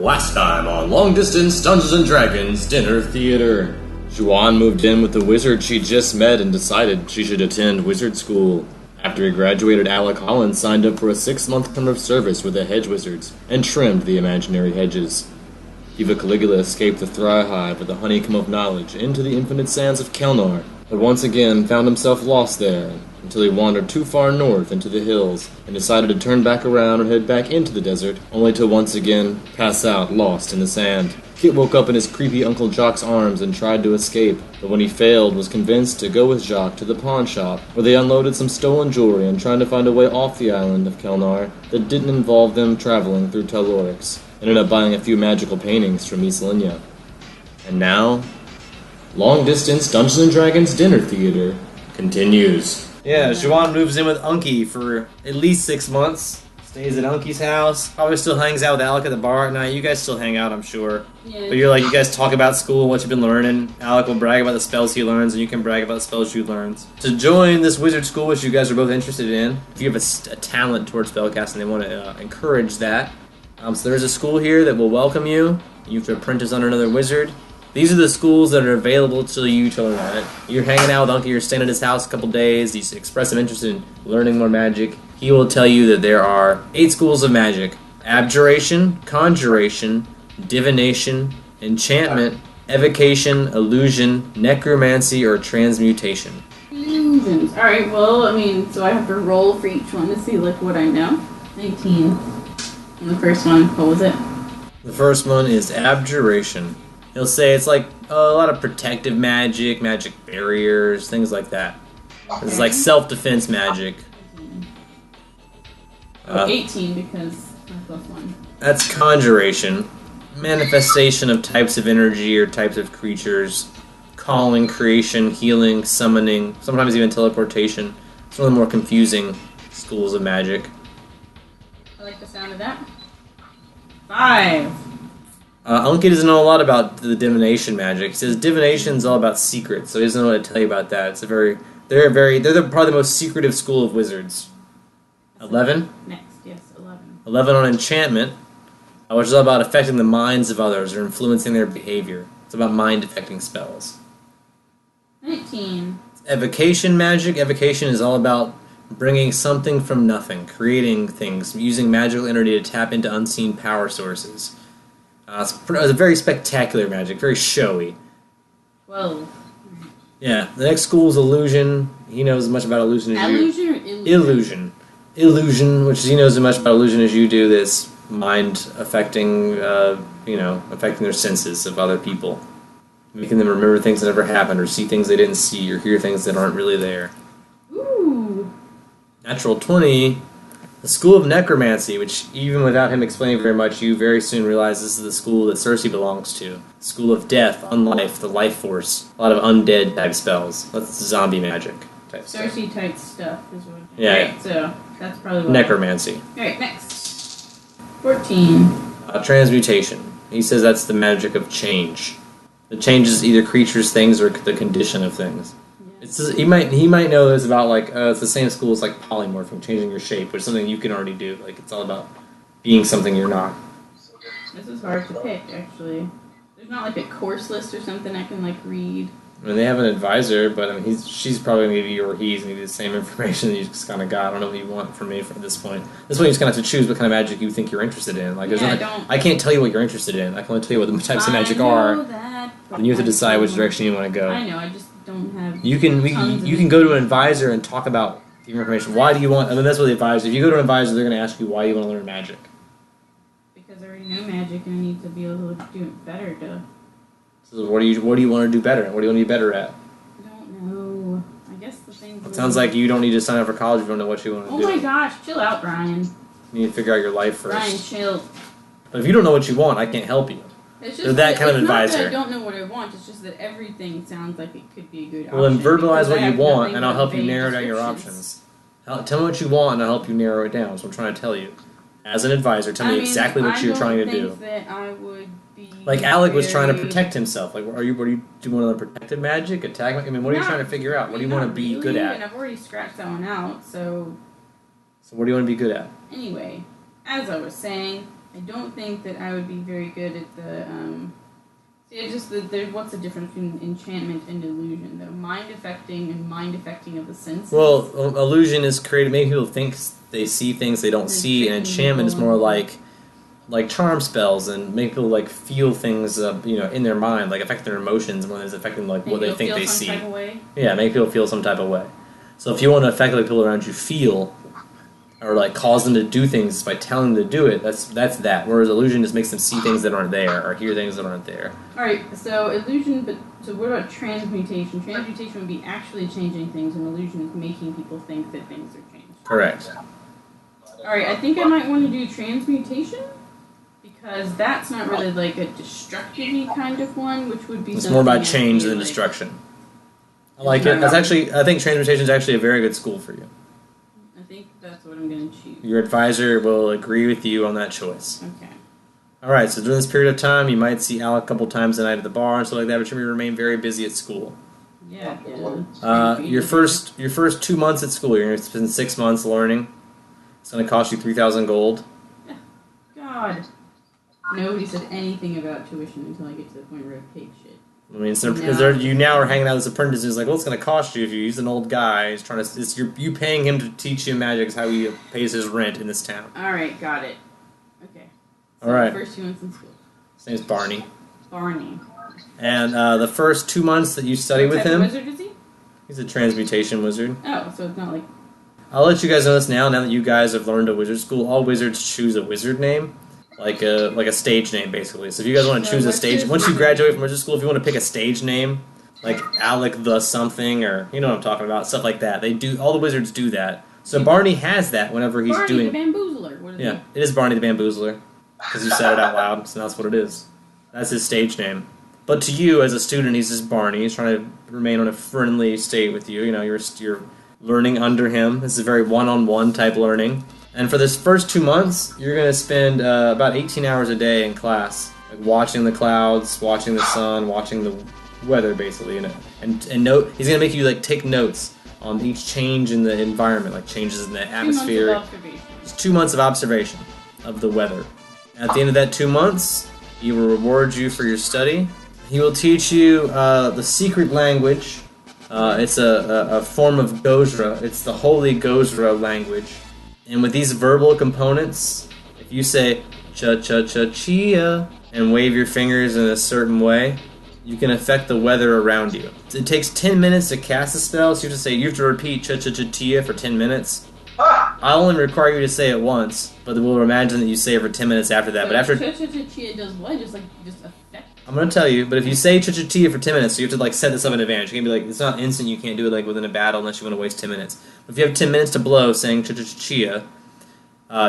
Last time on Long Distance Dungeons & Dragons Dinner Theater. Juan moved in with the wizard she'd just met and decided she should attend wizard school. After he graduated, Alec Holland signed up for a 6-month term of service with the hedge wizards and trimmed the imaginary hedges. Eva Caligula escaped the Thry Hive with the honeycomb of knowledge into the infinite sands of Kelnar, but once again found himself lost there until he wandered too far north into the hills and decided to turn back around and head back into the desert, only to once again pass out lost in the sand. Kit woke up in his creepy Uncle Jock's arms and tried to escape, but when he failed was convinced to go with Jock to the pawn shop, where they unloaded some stolen jewelry and tried to find a way off the island of Kelnar that didn't involve them traveling through Tellurix. Ended up buying a few magical paintings from East Linya. And now, Long Distance Dungeons & Dragons Dinner Theater continues. Yeah, Juan moves in with Unky for at least 6 months. Stays at Unky's house. Probably still hangs out with Alec at the bar at night. You guys still hang out, I'm sure. Yeah. But you guys talk about school, what you've been learning. Alec will brag about the spells he learns, and you can brag about the spells you learn. To join this wizard school, which you guys are both interested in, if you have a talent towards spellcasting, they want to encourage that. So there's a school here that will welcome you. You have to apprentice under another wizard. These are the schools that are available to you to learn at. You're hanging out with Unky, you're staying at his house a couple days, you express some interest in learning more magic. He will tell you that there are 8 schools of magic: abjuration, conjuration, divination, enchantment, evocation, illusion, necromancy, or transmutation. Illusions. Alright, well, so I have to roll for each one to see, what I know. 19. And the first one, what was it? The first one is abjuration. He'll say it's like a lot of protective magic, magic barriers, things like that. Okay. It's like self-defense magic. 18 because my plus 1. That's conjuration. Manifestation of types of energy or types of creatures. Calling, creation, healing, summoning, sometimes even teleportation. It's one of the more confusing schools of magic. I like the sound of that. 5. Unky doesn't know a lot about the divination magic. He says divination's all about secrets, so he doesn't know what to tell you about that. They're probably the most secretive school of wizards. 11? Next, yes, 11. 11 on enchantment, which is all about affecting the minds of others or influencing their behavior. It's about mind-affecting spells. 19. Evocation magic. Evocation is all about bringing something from nothing, creating things, using magical energy to tap into unseen power sources. It's a very spectacular magic, very showy. 12. Yeah, the next school is illusion. He knows as much about illusion as Illusion you. or illusion? Illusion, which he knows as much about illusion as you do. This mind affecting, affecting their senses of other people, making them remember things that never happened, or see things they didn't see, or hear things that aren't really there. Ooh. Natural 20. The School of Necromancy, which even without him explaining very much, you very soon realize this is the school that Cersei belongs to. School of Death, Unlife, the Life Force. A lot of undead type spells. That's zombie magic type stuff. Cersei type stuff is what. Yeah. Right, so that's probably what. Necromancy. Alright, next. 14. Transmutation. He says that's the magic of change. It changes either creatures, things, or the condition of things. It's just, he might know this about it's the same school as polymorphing, changing your shape, which is something you can already do. It's all about being something you're not. This is hard to pick, actually. There's not a course list or something I can read. They have an advisor, but she's probably going to give you, or he's going to give you the same information that you just kind of got. I don't know what you want from me at this point. This point, you just kind of have to choose what kind of magic you think you're interested in. I can't tell you what you're interested in. I can only tell you what the types of magic are. And you have to decide which direction you want to go. I know, I just don't have. You can go to an advisor and talk about the information. Why do you want? That's what the advisor. If you go to an advisor, they're going to ask you why you want to learn magic. Because I already know magic, and I need to be able to do it better. So what do you want to do better? What do you want to be better at? I don't know. I guess the thing. It sounds like you don't need to sign up for college if you don't know what you want to do. Oh my gosh! Chill out, Brian. You need to figure out your life first. Brian, chill. But if you don't know what you want, I can't help you. It's just They're that kind of advisor. Not that I don't know what I want. It's just that everything sounds like it could be a good option. Well, then verbalize what you want, and I'll help you narrow down your options. Tell me what you want, and I'll help you narrow it down. That's what I'm trying to tell you. As an advisor, tell me exactly what you're trying to do. I don't think that I would be Alec was trying to protect himself. What are you doing? Another protective magic, attack? What are you trying to figure out? What do you want to be good at? And I've already scratched that one out. So what do you want to be good at? Anyway, as I was saying, I don't think that I would be very good at the. See, it's just that what's the difference between enchantment and illusion, though? Mind affecting and mind affecting of the senses. Well, illusion is created. Making people think they see things they don't see, and enchantment is more like charm spells and make people like feel things, in their mind, like affect their emotions more than it's affecting like what they think they see. Type of way? Yeah, make people feel some type of way. So if you want to affect like people around you feel, or like cause them to do things by telling them to do it, that's that. Whereas illusion just makes them see things that aren't there or hear things that aren't there. All right, so illusion, but so what about transmutation? Transmutation would be actually changing things, and illusion is making people think that things are changed. Correct. All right, I think I might want to do transmutation because that's not really like a destructive kind of one, which would be. It's more about change than destruction. I like it. I think transmutation is actually a very good school for you. I think that's what I'm going to choose. Your advisor will agree with you on that choice. Okay. Alright, so during this period of time, you might see Alec a couple times a night at the bar and stuff like that, but you're going to remain very busy at school. Yeah. Your first 2 months at school, you're going to spend 6 months learning. It's going to cost you 3,000 gold. God. Nobody said anything about tuition until I get to the point where I paid shit. I mean, you now are hanging out as apprentices. Who's like, well, it's going to cost you if you use an old guy. He's trying to. You paying him to teach you magic is how he pays his rent in this town. All right, got it. Okay. So all right. First 2 months in school. His name's Barney. Barney. And the first 2 months that you study with him, what type of wizard is he? He's a transmutation wizard. Oh, so it's not like. I'll let you guys know this now. Now that you guys have learned a wizard school, all wizards choose a wizard name. Like a stage name, basically. So if you guys want to choose a stage... Once you graduate from wizard school, if you want to pick a stage name, like Alec the something, or... You know what I'm talking about, stuff like that. All the wizards do that. So Barney has that whenever he's doing... Barney the Bamboozler. What is it is Barney the Bamboozler. Because you said it out loud, so that's what it is. That's his stage name. But to you, as a student, he's just Barney. He's trying to remain on a friendly state with you. You know, you're learning under him. This is a very one-on-one type learning. And for this first 2 months, you're going to spend about 18 hours a day in class, like watching the clouds, watching the sun, watching the weather, basically. And note, he's going to make you like take notes on each change in the environment, like changes in the atmosphere. 2 months of observation. It's 2 months of observation of the weather. At the end of that 2 months, he will reward you for your study. He will teach you the secret language. It's a form of Gozra. It's the holy Gozra language. And with these verbal components, if you say cha-cha-cha-chia and wave your fingers in a certain way, you can affect the weather around you. It takes 10 minutes to cast a spell, so you have to repeat cha-cha-cha-chia for 10 minutes. I'll only require you to say it once, but we'll imagine that you say it for 10 minutes after that. So but after cha-cha-cha-chia does what? Just affect? I'm going to tell you, but if you say cha-cha-chia for 10 minutes, so you have to like set this up in advance. You can be like, it's not instant, you can't do it like within a battle unless you want to waste 10 minutes. But if you have 10 minutes to blow saying cha-cha-chia,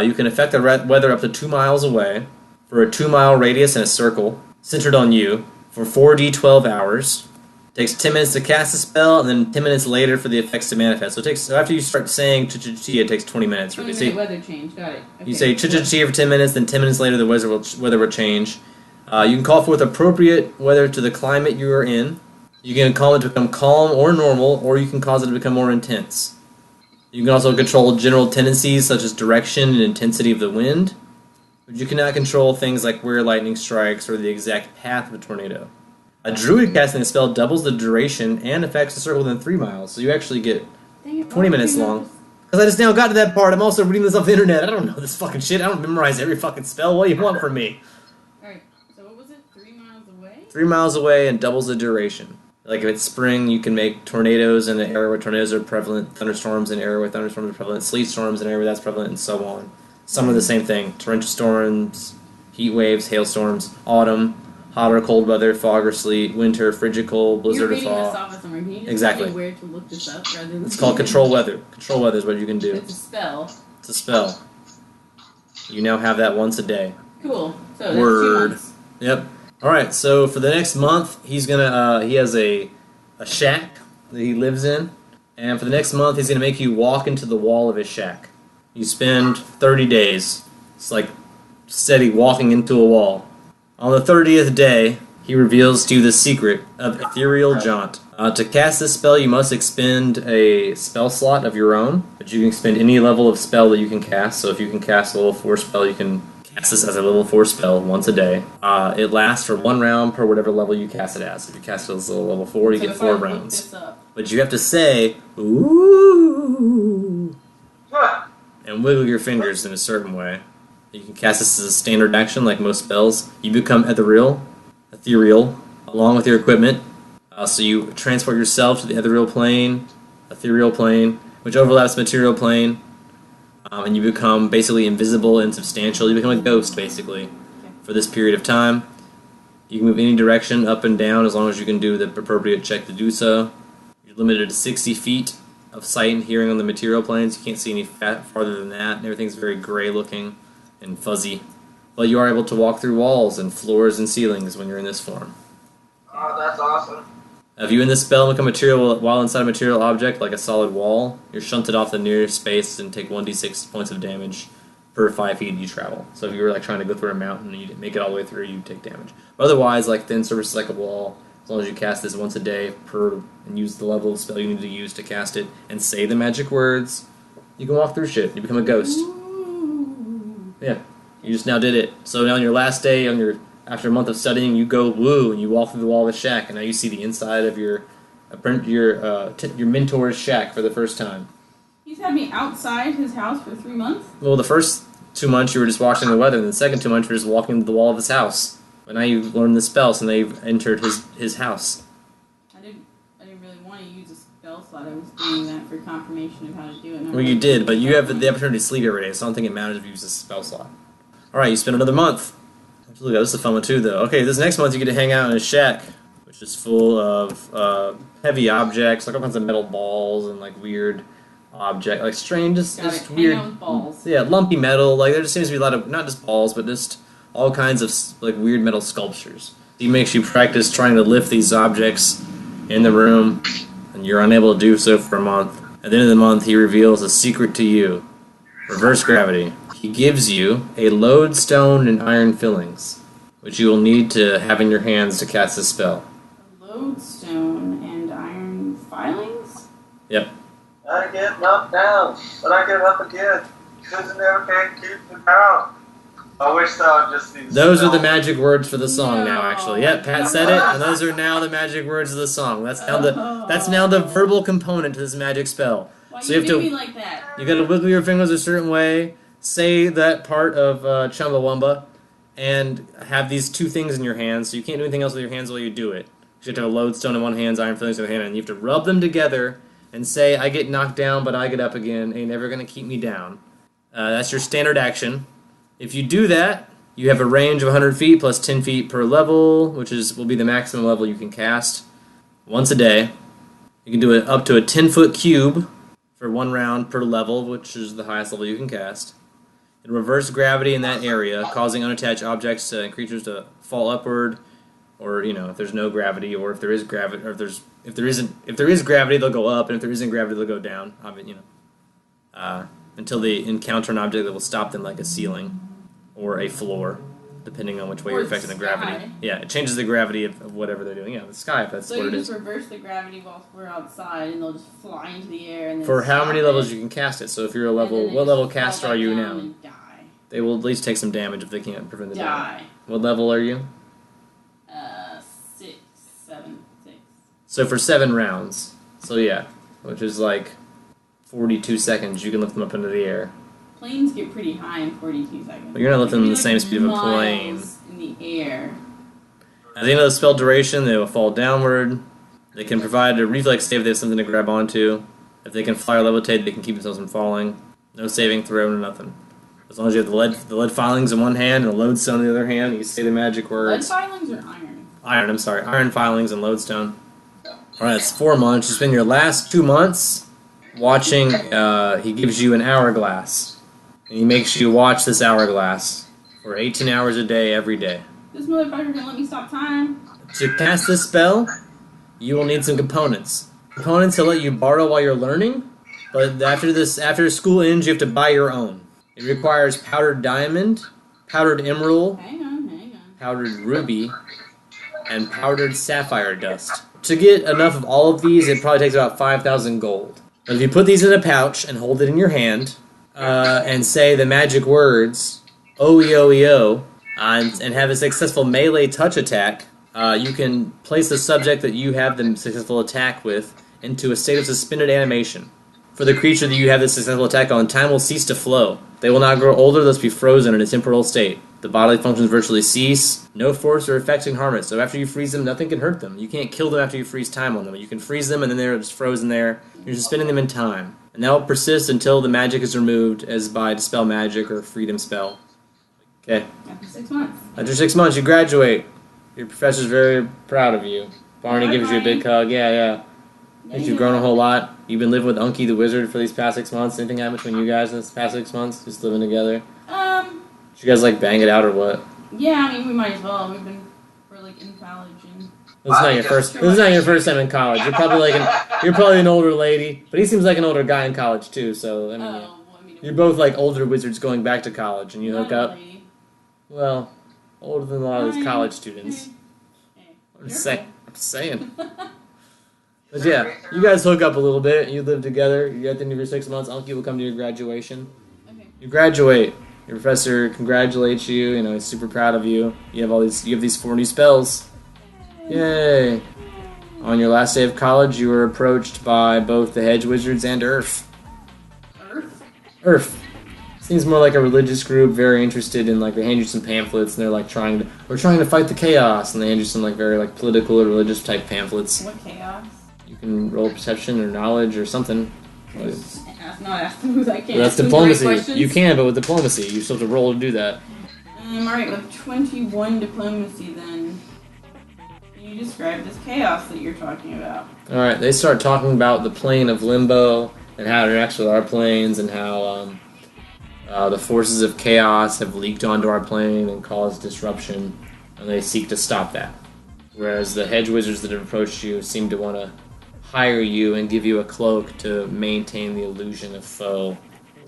you can affect the weather up to 2 miles away for a 2-mile radius in a circle centered on you for 4d12 hours. It takes 10 minutes to cast a spell, and then 10 minutes later for the effects to manifest. So after you start saying cha-cha-chia, it takes 20 minutes. 20-minute weather change, got it. Okay. You say cha-cha-chia for 10 minutes, then 10 minutes later the weather will change. You can call forth appropriate weather to the climate you are in. You can call it to become calm or normal, or you can cause it to become more intense. You can also control general tendencies such as direction and intensity of the wind, but you cannot control things like where lightning strikes or the exact path of a tornado. A druid casting a spell doubles the duration and affects a circle within 3 miles, so you actually get 20 minutes long. Because I just now got to that part, I'm also reading this off the internet. I don't know this fucking shit. I don't memorize every fucking spell. What do you want from me? 3 miles away and doubles the duration. Like if it's spring, you can make tornadoes in an area where tornadoes are prevalent, thunderstorms in an area where thunderstorms are prevalent, sleet storms in an area where that's prevalent, and so on. Some are the same thing. Torrential storms, heat waves, hailstorms, autumn, hot or cold weather, fog or sleet, winter, frigid cold, blizzard or thaw. You're reading this off of somewhere. Can you just exactly. tell me where to look this up rather than... It's called control weather. Control weather is what you can do. It's a spell. It's a spell. You now have that once a day. Cool. So that's Word. 2 months. Yep. Alright, so for the next month, he's gonna, he has a shack that he lives in, and for the next month, he's gonna make you walk into the wall of his shack. You spend 30 days. It's like steady walking into a wall. On the 30th day, he reveals to you the secret of Ethereal Jaunt. To cast this spell, you must expend a spell slot of your own, but you can expend any level of spell that you can cast, so if you can cast a level 4 spell, you can Cast this as a level 4 spell once a day. It lasts for 1 round per whatever level you cast it as. If you cast it as a level 4, you get 4 rounds. But you have to say, ooh, and wiggle your fingers in a certain way. You can cast this as a standard action like most spells. You become ethereal, along with your equipment. So you transport yourself to the ethereal plane, which overlaps the material plane, and you become basically invisible, insubstantial. You become a ghost, basically, for this period of time. You can move any direction, up and down, as long as you can do the appropriate check to do so. You're limited to 60 feet of sight and hearing on the material planes. You can't see any farther than that, and everything's very gray-looking and fuzzy. But you are able to walk through walls and floors and ceilings when you're in this form. Oh, that's awesome. If you in this spell become material while inside a material object, like a solid wall, you're shunted off the nearest space and take 1d6 points of damage per 5 feet you travel. So if you were like trying to go through a mountain and you didn't make it all the way through, you take damage. But otherwise, like thin surfaces like a wall, as long as you cast this once a day and use the level of spell you need to use to cast it and say the magic words, you can walk through shit. You become a ghost. Yeah, you just now did it. So now on your last day, after a month of studying, you go woo and you walk through the wall of the shack, and now you see the inside of your mentor's shack for the first time. He's had me outside his house for 3 months? Well, the first 2 months you were just watching the weather, and the second 2 months you were just walking to the wall of his house. But now you've learned the spell, so now you've entered his house. I didn't really want to use a spell slot. I was doing that for confirmation of how to do it. Well, you did, but you have the opportunity to sleep every day, so I don't think it matters if you use a spell slot. Alright, you spend another month. Absolutely, this is a fun one too, though. Okay, this next month you get to hang out in a shack, which is full of heavy objects, like all kinds of metal balls and like weird objects, like strange, just weird. Hang out with balls. Yeah, lumpy metal. Like there just seems to be a lot of not just balls, but just all kinds of like weird metal sculptures. He makes you practice trying to lift these objects in the room, and you're unable to do so for a month. At the end of the month, he reveals a secret to you: reverse gravity. He gives you a lodestone and iron fillings, which you will need to have in your hands to cast this spell. A lodestone and iron filings? Yep. I get knocked down, but I get up again. Because never can keep me down. I wish that would just be... Those are the magic words for the song now, actually. Yep, Pat said it, and those are now the magic words of the song. That's now the verbal component to this magic spell. Why So you have do to- me like that? You gotta wiggle your fingers a certain way, say that part of Chumbawamba, and have these two things in your hands, so you can't do anything else with your hands while you do it. You have to have a lodestone in one hand, iron fillings in the other hand, and you have to rub them together and say, I get knocked down, but I get up again, ain't never gonna keep me down. That's your standard action. If you do that, you have a range of 100 feet plus 10 feet per level, which will be the maximum level you can cast once a day. You can do it up to a 10-foot cube for 1 round per level, which is the highest level you can cast. It reverse gravity in that area, causing unattached objects and creatures to fall upward, or if there's no gravity, or if there is gravity, or if there is gravity, they'll go up, and if there isn't gravity, they'll go down. Until they encounter an object that will stop them, like a ceiling or a floor, depending on which way Or you're the affecting the gravity. sky. Yeah, it changes the gravity of whatever they're doing. Yeah, the sky, if that's So what you it just is. reverse the gravity whilst we're outside, and they'll just fly into the air. And then For how stop many it, levels you can cast it. So if you're a and level, then they what just level fall caster back are you down now? and die. They will at least take some damage if they can't prevent the damage. Die. What level are you? 6, 7, 6. So for 7 rounds. So yeah, which is like 42 seconds, you can lift them up into the air. Planes get pretty high in 42 seconds. But you're not lifting them It the can be same speed of a plane. miles in the air. At the end of the spell duration, they will fall downward. They can provide a reflex save if they have something to grab onto. If they can fly or levitate, they can keep themselves from falling. No saving throw, no nothing. As long as you have the lead filings in one hand and a lodestone in the other hand, you say the magic Lead words. filings or iron? Iron filings and lodestone. Alright, it's 4 months. You spend your last 2 months watching, he gives you an hourglass. And he makes you watch this hourglass for 18 hours a day, every day. This motherfucker can let me stop time. To cast this spell, you will need some components. Components he'll let you borrow while you're learning, but after school ends, you have to buy your own. It requires powdered diamond, powdered emerald, Hang on. powdered ruby, and powdered sapphire dust. To get enough of all of these, it probably takes about 5,000 gold. But if you put these in a pouch and hold it in your hand, and say the magic words, OEOEO, and have a successful melee touch attack, you can place the subject that you have the successful attack with into a state of suspended animation. For the creature that you have the successful attack on, time will cease to flow. They will not grow older, thus be frozen in a temporal state. The bodily functions virtually cease. No force or effects can harm it. So after you freeze them, nothing can hurt them. You can't kill them after you freeze time on them. You can freeze them and then they're just frozen there. You're suspending them in time. And that will persist until the magic is removed, as by Dispel Magic or Freedom Spell. Okay. After 6 months. After 6 months, you graduate. Your professor's very proud of you. Barney gives you a big hug. Yeah. Thinks you've grown a whole lot. You've been living with Unky the Wizard for these past 6 months. Anything happen between you guys in this past 6 months? Just living together? Did you guys, like, bang it out or what? Yeah, I mean, we might as well. We're, like, in college and... This is not your first time in college. You're probably an older lady. But he seems like an older guy in college, too, so, I mean... You're both, like, older wizards going back to college, and you hook up? Well, older than a lot of these college students. I'm just saying. But yeah, you guys hook up a little bit. You live together. You're at the end of your 6 months. Unky will come to your graduation. Okay. You graduate. Your professor congratulates you. You know, he's super proud of you. You have these 4 new spells. Yay! On your last day of college, you were approached by both the Hedge Wizards and Earth. Earth. Seems more like a religious group, very interested in, like, they hand you some pamphlets, and they're like we're trying to fight the chaos, and they hand you some, like, very, like, political or religious type pamphlets. What chaos? You can roll perception or knowledge or something. Not asking who I can. Well, that's diplomacy. You can, but with diplomacy, you still have to roll to do that. Alright, with 21 diplomacy then, can you describe this chaos that you're talking about? Alright, they start talking about the plane of limbo and how it interacts with our planes and how the forces of chaos have leaked onto our plane and caused disruption, and they seek to stop that. Whereas the hedge wizards that have approached you seem to want to hire you and give you a cloak to maintain the illusion of foe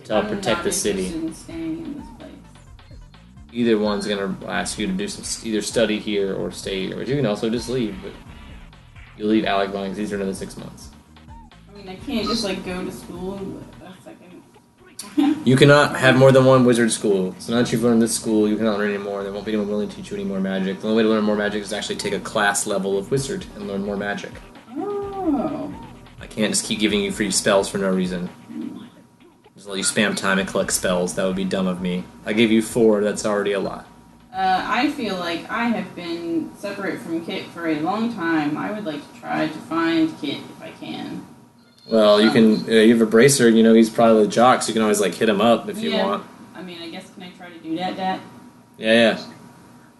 to help protect the city. I'm not interested in staying in this place. Either one's going to ask you to do either study here or stay here, but you can also just leave. But you leave Alec Vine because he's here another 6 months. I mean, I can't just like go to school a second. You cannot have more than one wizard school. So now that you've learned this school, you cannot learn anymore. There won't be anyone willing to teach you any more magic. The only way to learn more magic is to actually take a class level of wizard and learn more magic. Oh. I can't just keep giving you free spells for no reason. Just let you spam time and collect spells. That would be dumb of me. I gave you 4. That's already a lot. I feel like I have been separate from Kit for a long time. I would like to try to find Kit if I can. Well, you can. You have a bracer. You know he's probably the jock, so you can always like hit him up if you want. I mean, I guess can I try to do that, Dad? Yeah.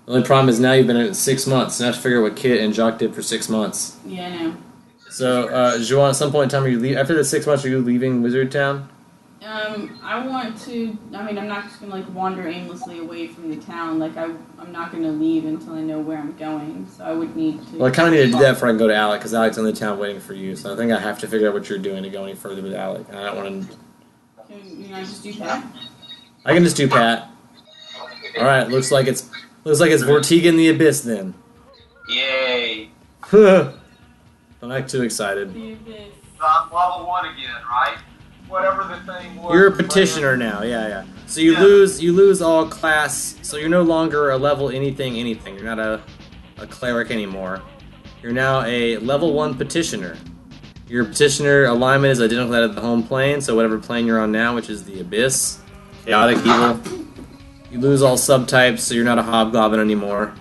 The only problem is now you've been at 6 months. Now I have to figure out what Kit and Jock did for 6 months. Yeah, I know. So, Joanne, at some point in time, after the 6 months, are you leaving Wizard Town? I want to. I mean, I'm not just gonna like wander aimlessly away from the town. Like I'm not gonna leave until I know where I'm going. So I would need to. Well, I kind of need to do that before I can go to Alec, because Alec's in the town waiting for you. So I think I have to figure out what you're doing to go any further with Alec. And I don't want to. Can I just do that? I can just do Pat. All right, looks like it's Vortiga in the Abyss then. Yay! I'm not too excited. So I'm level 1 again, right? Whatever the thing was. You're a petitioner now, yeah. So you lose all class, so you're no longer a level anything. You're not a cleric anymore. You're now a level 1 petitioner. Your petitioner alignment is identical to that of the home plane, so whatever plane you're on now, which is the Abyss, chaotic evil. You lose all subtypes, so you're not a hobgoblin anymore.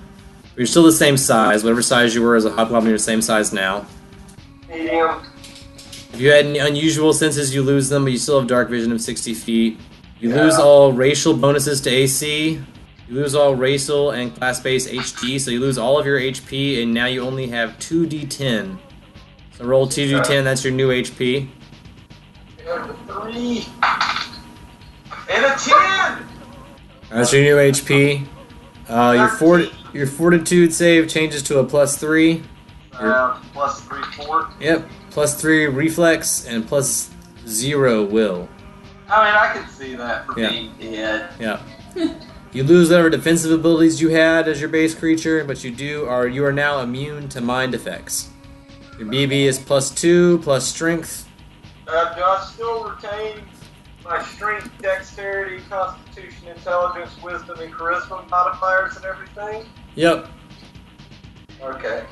But you're still the same size. Whatever size you were as a hobgoblin, you're the same size now. Medium. If you had any unusual senses, you lose them, but you still have dark vision of 60 feet. You lose all racial bonuses to AC. You lose all racial and class-based HP, so you lose all of your HP, and now you only have 2d10. So roll 2d10, that's your new HP. And a 3. And a 10! That's your new HP. Your fortitude save changes to a +3. Plus 3 fort. Yep, +3 reflex and +0 will. I mean, I can see that for being dead. Yeah. You lose whatever defensive abilities you had as your base creature, but you are now immune to mind effects. Your BB is +2 plus strength. Do I still retain my strength, dexterity, constitution, intelligence, wisdom, and charisma modifiers and everything? Yep. Okay.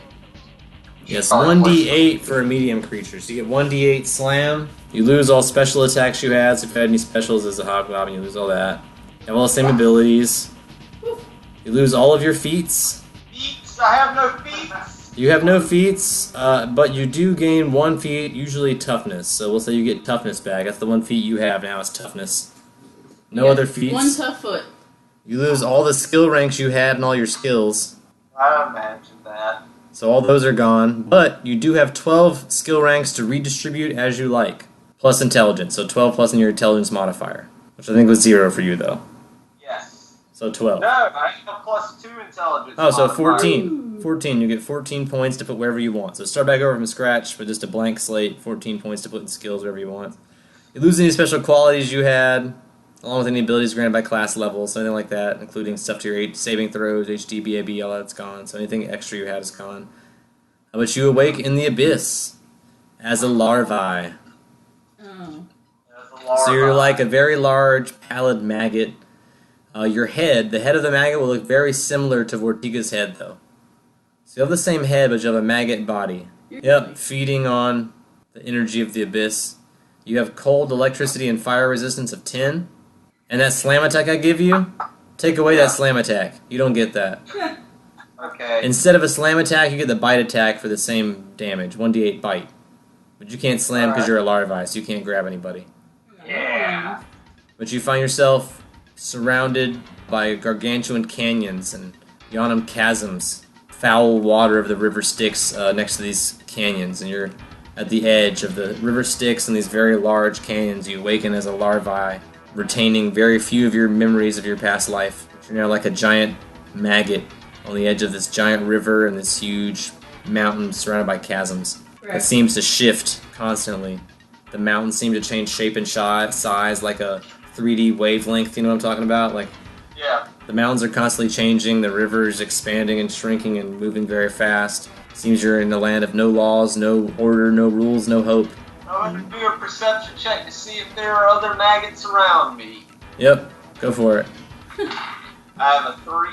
Yes, 1d8 for a medium creature. So you get 1d8 slam. You lose all special attacks you had. So if you had any specials as a hobgoblin, you lose all that. You have all the same abilities. You lose all of your feats. Feats? I have no feats. You have no feats, but you do gain one feat, usually toughness. So we'll say you get toughness back. That's the one feat you have now is toughness. No other feats. One tough foot. You lose all the skill ranks you had and all your skills. I imagine that. So all those are gone, but you do have 12 skill ranks to redistribute as you like, plus intelligence, so 12 plus in your intelligence modifier, which I think was 0 for you, though. Yes. So 12. No, I have +2 intelligence. Oh, so modifier. 14. 14, you get 14 points to put wherever you want. So start back over from scratch, but just a blank slate, 14 points to put in skills wherever you want. You lose any special qualities you had, along with any abilities granted by class level, so anything like that, including stuff to your saving throws, HD, BAB, all that's gone, so anything extra you had is gone. But you awake in the abyss as a larvae. Oh. So you're like a very large, pallid maggot. Your head, the head of the maggot will look very similar to Vortiga's head, though. So you have the same head, but you have a maggot body. Yep, feeding on the energy of the abyss. You have cold, electricity, and fire resistance of 10. And that slam attack I give you, take away that slam attack. You don't get that. Okay. Instead of a slam attack, you get the bite attack for the same damage, 1d8 bite. But you can't slam because you're a larvae, so you can't grab anybody. Yeah. But you find yourself surrounded by gargantuan canyons and Yonam chasms. Foul water of the river Styx next to these canyons, and you're at the edge of the river Styx and these very large canyons. You awaken as a larvae, retaining very few of your memories of your past life. You're now like a giant maggot on the edge of this giant river and this huge mountain surrounded by chasms. Right. It seems to shift constantly. The mountains seem to change shape and size like a 3D wavelength, you know what I'm talking about? Like, Yeah. the mountains are constantly changing, the river is expanding and shrinking and moving very fast. Seems you're in a land of no laws, no order, no rules, no hope. I'm going to do a perception check to see if there are other maggots around me. Yep, go for it. I have a 3.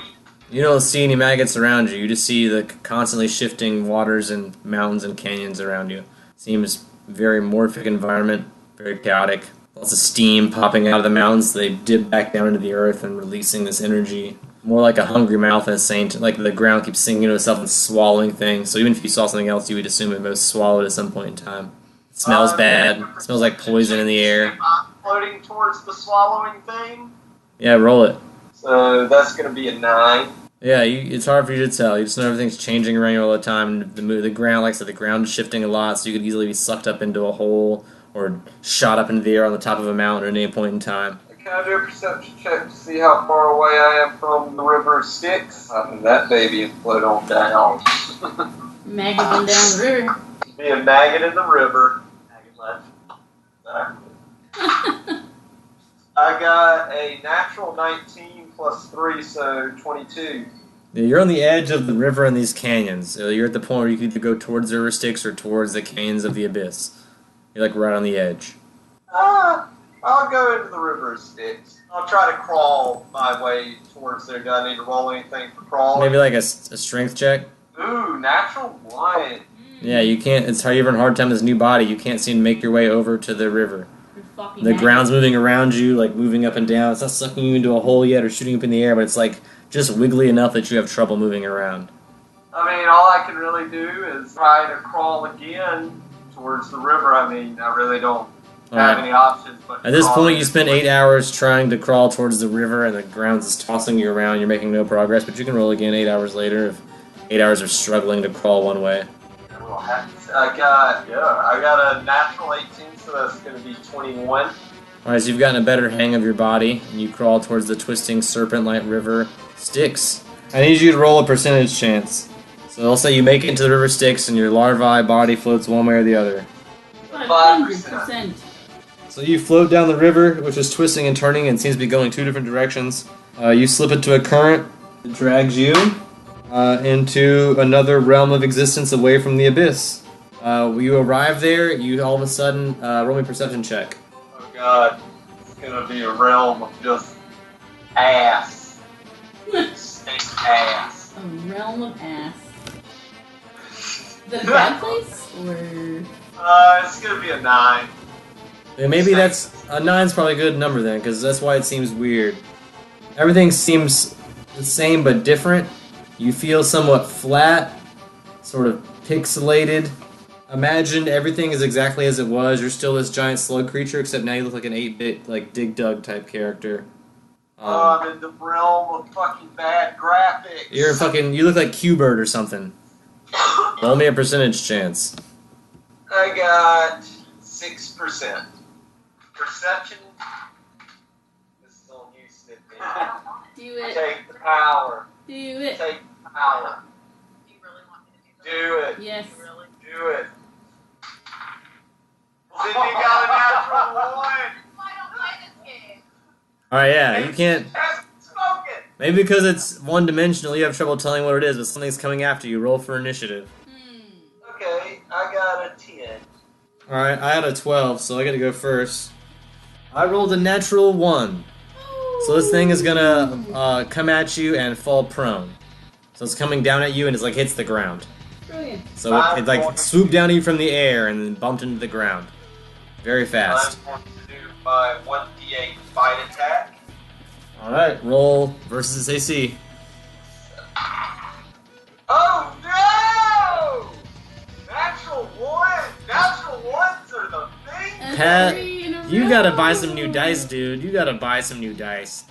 You don't see any maggots around you. You just see the constantly shifting waters and mountains and canyons around you. Seems very morphic environment, very chaotic. Lots of steam popping out of the mountains. They dip back down into the earth and releasing this energy. More like a hungry mouth and a saint. Like the ground keeps sinking to itself and swallowing things. So even if you saw something else, you would assume it was swallowed at some point in time. It smells bad. It smells like poison in the air. I'm floating towards the swallowing thing. Yeah, roll it. So that's going to be a 9. Yeah, it's hard for you to tell. You just know everything's changing around you all the time. The ground, like I said, the ground is shifting a lot, so you could easily be sucked up into a hole or shot up into the air on the top of a mountain at any point in time. Can I do a perception check to see how far away I am from the river Styx? That baby and float on down. Maggot went down the river. Be a maggot in the river. Maggot left. I got a natural 19 plus 3, so 22. Yeah, you're on the edge of the river and these canyons. So you're at the point where you can either go towards the river Styx or towards the canyons of the abyss. You're like right on the edge. I'll go into the river Styx. I'll try to crawl my way towards there. Do I need to roll anything for crawling? Maybe like a strength check? Ooh, natural 1. Yeah, you can't. It's how you're having a hard time with this new body. You can't seem to make your way over to the river. The ground's moving around you, like moving up and down. It's not sucking you into a hole yet or shooting up in the air, but it's like just wiggly enough that you have trouble moving around. I mean, all I can really do is try to crawl again towards the river. I mean, I really don't have any options. But at this point, you spent 8 hours trying to crawl towards the river, and the ground's just tossing you around. You're making no progress, but you can roll again 8 hours later if 8 hours of struggling to crawl one way. I got a natural 18, so that's going to be 21. Alright, so you've gotten a better hang of your body, and you crawl towards the twisting serpent-like river Styx. I need you to roll a percentage chance. So I'll say you make it into the river Styx, and your larvae body floats one way or the other. 500%. So you float down the river, which is twisting and turning and seems to be going 2 different directions. You slip into a current that drags you into another realm of existence away from the abyss. You arrive there, you all of a sudden roll me a perception check. Oh god. gonna be a realm of just ass. Stink ass. A realm of ass. Is that a bad place? Or... It's gonna be a 9. Yeah, maybe that's... A 9's probably a good number then, because that's why it seems weird. Everything seems the same but different. You feel somewhat flat, sort of pixelated. Imagine everything is exactly as it was. You're still this giant slug creature, except now you look like an 8-bit, like, Dig Dug type character. I'm in the realm of fucking bad graphics. You look like Q-Bird or something. Roll me a percentage chance. I got 6%. Perception is still used to me. Do it. Take the power. Do it. Take the power. Do you really want me to do that? Do it. Yes. Really? Do it. Then you got a natural 1. That's why I don't play this game. Alright, yeah, you can't... Hasn't spoken. Maybe because it's one-dimensional, you have trouble telling what it is, but something's coming after you. Roll for initiative. Okay, I got a 10. Alright, I had a 12, so I gotta go first. I rolled a natural 1. So this thing is gonna come at you and fall prone. So it's coming down at you and it's like hits the ground. Brilliant. So it like swooped down at you from the air and then bumped into the ground. Very fast. I'm going to do my 1d8 bite attack. Alright, roll versus AC. Oh no! Natural 1! Natural 1s are the thing! Pat, Three in a you row. gotta buy some new dice, dude. You gotta buy some new dice.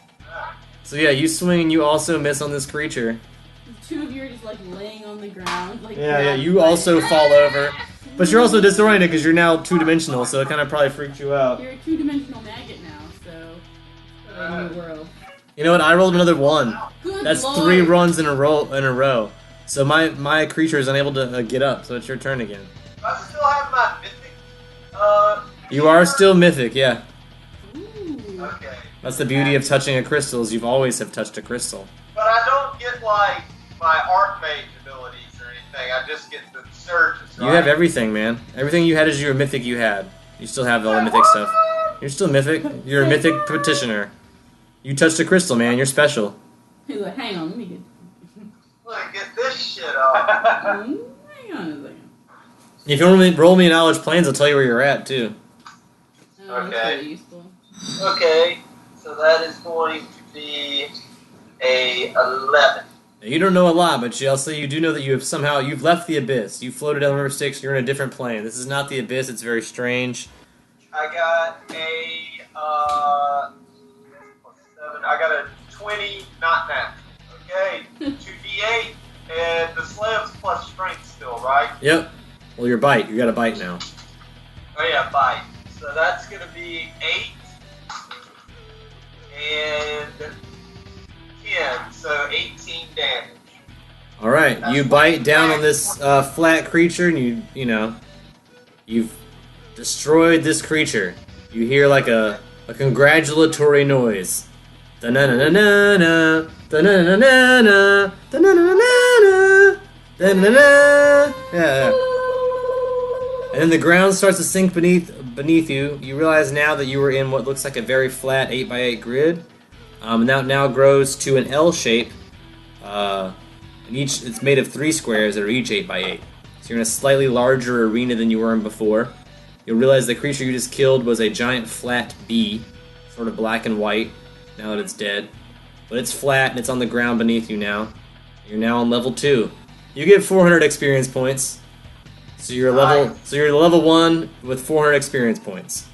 So yeah, you swing and you also miss on this creature. The two of you are just like laying on the ground. Like Yeah, you also fall over. But you're also disoriented because you're now two-dimensional, so it kind of probably freaked you out. You're a two-dimensional maggot now, so in a new world. You know what? I rolled another 1. Good That's Lord. 3 runs in a row. So my creature is unable to get up, so it's your turn again. I still have my mythic. You are still mythic, yeah. Ooh. Okay. That's the beauty of touching a crystal, is you've always have touched a crystal. But I don't get, like, my Archmage abilities or anything. I just get the surges, right? You have everything, man. Everything you had is your mythic you had. You still have all the mythic stuff. You're still mythic. You're a mythic petitioner. You touched a crystal, man. You're special. He's like, hang on, let me get. Like, get this shit off. Hang on a second. If you want to roll me knowledge planes, I'll tell you where you're at, too. Oh, that's Okay. really useful. Okay, so that is going to be a 11. Now, you don't know a lot, but also you do know that you've left the abyss. You floated down the river Styx. You're in a different plane. This is not the abyss. It's very strange. I got a 7. I got a 20, not natural. Okay, 2d8, and the slab's plus strength still, right? Yep. Well, your bite. You got a bite now. Oh yeah, bite. So that's gonna be 8 and 10, so 18 damage. All right. You bite down on this flat creature, and you've destroyed this creature. You hear like a congratulatory noise. Da-na-na-na-na-na, da-na-na-na-na, da-na-na-na-na, da-na-na. Yeah. And then the ground starts to sink beneath you. You realize now that you were in what looks like a very flat 8x8 grid. That now grows to an L shape. And it's made of 3 squares that are each 8x8. So you're in a slightly larger arena than you were in before. You'll realize the creature you just killed was a giant flat bee, sort of black and white, now that it's dead. But it's flat and it's on the ground beneath you now. You're now on level 2. You get 400 experience points. So you're level 1 with 400 experience points.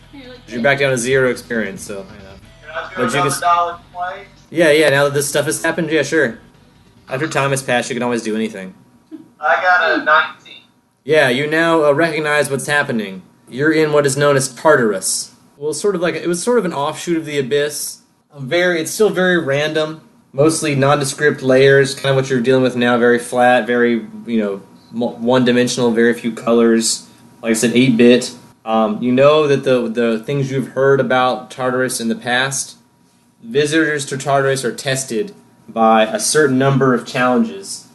You're back down to 0 experience, so Can I do But you another can- dollar play? yeah, now that this stuff has happened, yeah, sure. After time has passed, you can always do anything. I got a 19. Yeah, you now recognize what's happening. You're in what is known as Tartarus. Well, it was sort of an offshoot of the Abyss. It's still very random, mostly nondescript layers, kind of what you're dealing with now, very flat, very, one-dimensional, very few colors. Like I said, 8-bit. You know that the things you've heard about Tartarus in the past, visitors to Tartarus are tested by a certain number of challenges.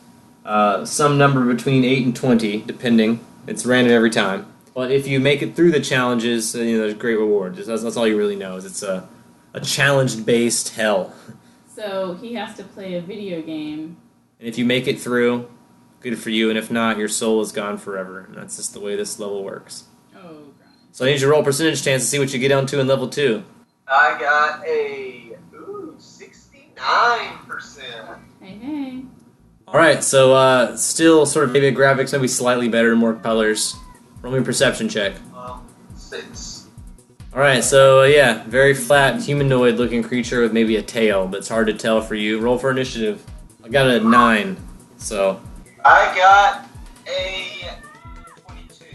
Some number between 8 and 20, depending. It's random every time. But if you make it through the challenges, there's great rewards. That's all you really know. Is it's a a challenge-based hell. So he has to play a video game. And if you make it through, good for you. And if not, your soul is gone forever. And that's just the way this level works. Oh, God. So I need you to roll percentage chance to see what you get onto in level 2. I got a 69%. Hey. Alright, so still sort of maybe graphics, maybe slightly better, more colors. Roll me a perception check. 6. Alright, so yeah, very flat, humanoid looking creature with maybe a tail, but it's hard to tell for you. Roll for initiative. I got a 9, so. I got a 22.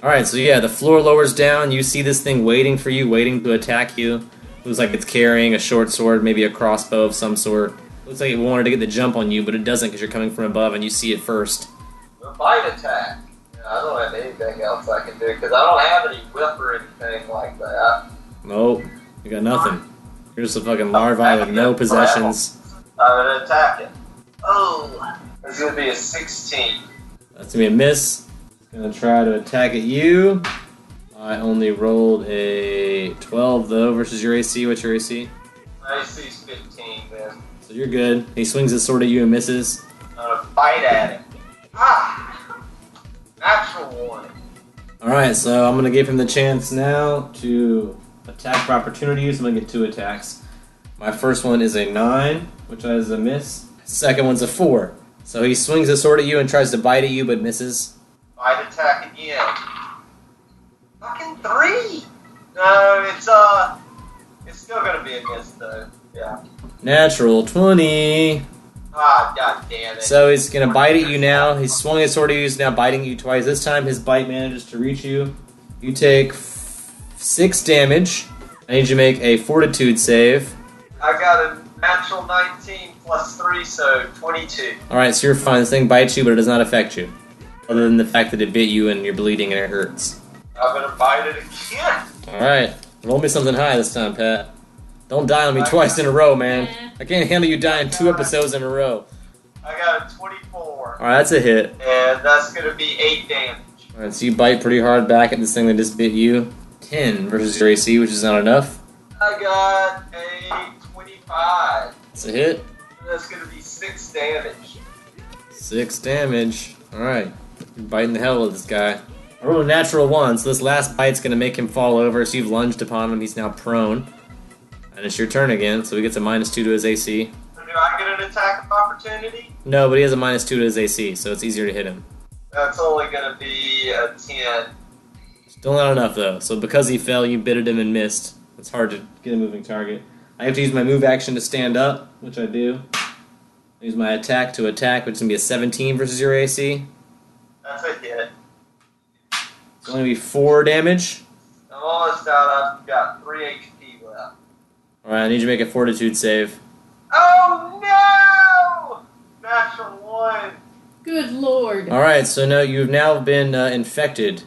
Alright, so yeah, the floor lowers down. You see this thing waiting for you, waiting to attack you. Looks like it's carrying a short sword, maybe a crossbow of some sort. Looks like it wanted to get the jump on you, but it doesn't because you're coming from above and you see it first. A bite attack. Yeah, I don't have anything else I can do because I don't have any whip or anything like that. Nope, you got nothing. You're just a fucking larvae with no possessions. I'm gonna attack it. Oh, it's gonna be a 16. That's gonna be a miss. It's gonna try to attack at you. I only rolled a 12 though versus your AC. What's your AC? My AC's 15 then. So you're good. He swings his sword at you and misses. I'm gonna bite at it. Ah! Natural 1. Alright, so I'm gonna give him the chance now to attack for opportunity, so I'm gonna get 2 attacks. My first one is a 9, which is a miss. Second one's a 4. So he swings his sword at you and tries to bite at you, but misses. Bite attack again. Fucking 3! No, it's still gonna be a miss though. Yeah. Natural 20. Ah, god damn it. So he's gonna bite at you now. He's swung his sword at you, he's now biting you twice. This time his bite manages to reach you. You take 6 damage. I need you to make a fortitude save. I got a natural 19 plus 3, so 22. Alright, so you're fine. This thing bites you, but it does not affect you. Other than the fact that it bit you and you're bleeding and it hurts. I'm gonna bite it again. Alright, roll me something high this time, Pat. Don't die on me twice in a row, man. I can't handle you dying 2 episodes in a row. I got a 24. Alright, that's a hit. And that's gonna be 8 damage. Alright, so you bite pretty hard back at this thing that just bit you. 10 versus your AC, which is not enough. I got a 25. It's a hit. That's gonna be 6 damage. 6 damage. Alright. You're biting the hell out of this guy. I rolled a natural 1, so this last bite's gonna make him fall over, so you've lunged upon him, he's now prone. And it's your turn again, so he gets a -2 to his AC. So do I get an attack of opportunity? No, but he has a -2 to his AC, so it's easier to hit him. That's only gonna be a 10. Still not enough, though. So because he fell, you bitted him and missed. It's hard to get a moving target. I have to use my move action to stand up, which I do. I use my attack to attack, which is going to be a 17 versus your AC. That's a hit. It's going to be 4 damage. I'm almost out. I've got 3 HP left. Alright, I need you to make a fortitude save. Oh no! Natural 1. Good lord. Alright, so now you've now been infected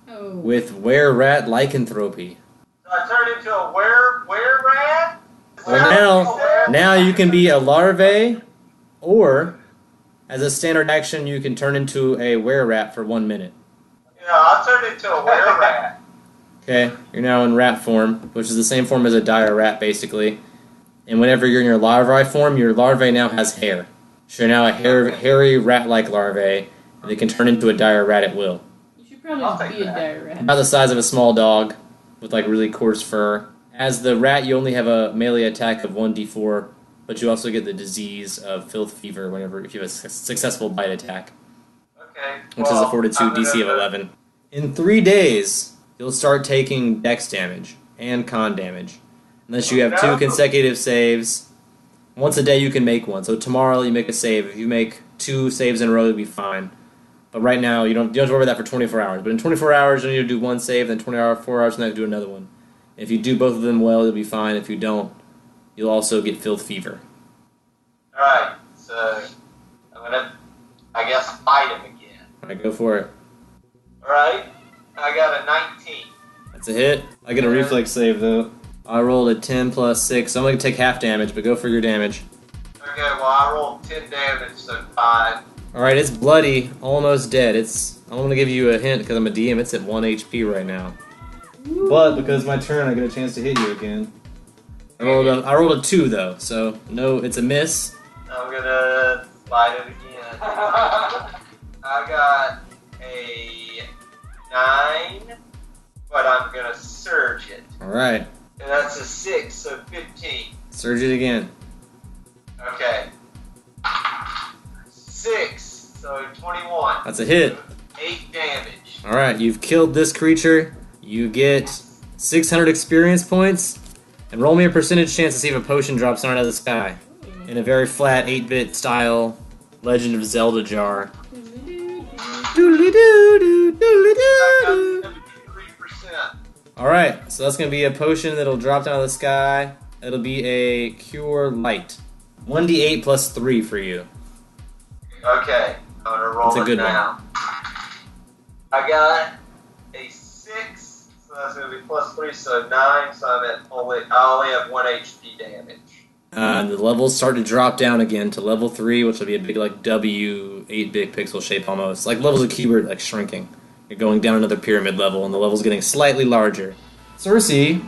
Oh. with were-rat lycanthropy. So I turned into a were-rat? Well, now you can be a larvae, or as a standard action, you can turn into a were-rat for 1 minute. Yeah, I turned into a were-rat. Okay, you're now in rat form, which is the same form as a dire rat, basically. And whenever you're in your larvae form, your larvae now has hair. So you're now a hairy rat-like larvae, and they can turn into a dire rat at will. You should probably I'll just take be a that. dire rat. About the size of a small dog, with like really coarse fur. As the rat, you only have a melee attack of 1d4, but you also get the disease of filth fever whenever if you have a successful bite attack, Okay. which is a fortitude DC of 11. In 3 days, you'll start taking dex damage and con damage, unless you have 2 consecutive saves. Once a day, you can make one. So tomorrow, you make a save. If you make 2 saves in a row, you'll be fine. But right now, you don't have to worry about that for 24 hours. But in 24 hours, you need to do 1 save, then 4 hours, and then do another one. If you do both of them well, you'll be fine. If you don't, you'll also get filth fever. Alright, so I'm gonna, I guess, fight him again. Alright, go for it. Alright, I got a 19. That's a hit. I get a reflex save, though. I rolled a 10 plus 6, so I'm going to take half damage, but go for your damage. Okay, well, I rolled 10 damage, so 5. Alright, it's bloody, almost dead. I'm going to give you a hint because I'm a DM, it's at 1 HP right now. But because it's my turn, I get a chance to hit you again. I rolled a 2 though, so no, it's a miss. I'm gonna slide it again. I got a 9, but I'm gonna surge it. All right, And that's a 6, so 15. surge it again. Okay. 6, so 21. That's a hit. 8 damage. All right, you've killed this creature. You get 600 experience points, and roll me a percentage chance to see if a potion drops down out of the sky in a very flat 8-bit style Legend of Zelda jar. Doodly-doo-doo, doodly-doo-doo. 3%. All right, so that's gonna be a potion that'll drop down out of the sky. It'll be a Cure Light. 1d8 plus 3 for you. Okay, I'm gonna roll That's a it good now. I got a 6, so that's gonna be plus 3, so 9. So I only have 1 HP damage. The levels start to drop down again to level 3, which will be a big like W 8-bit pixel shape almost. Like levels of keyboard like shrinking. You're going down another pyramid level, and the level's getting slightly larger. Cersei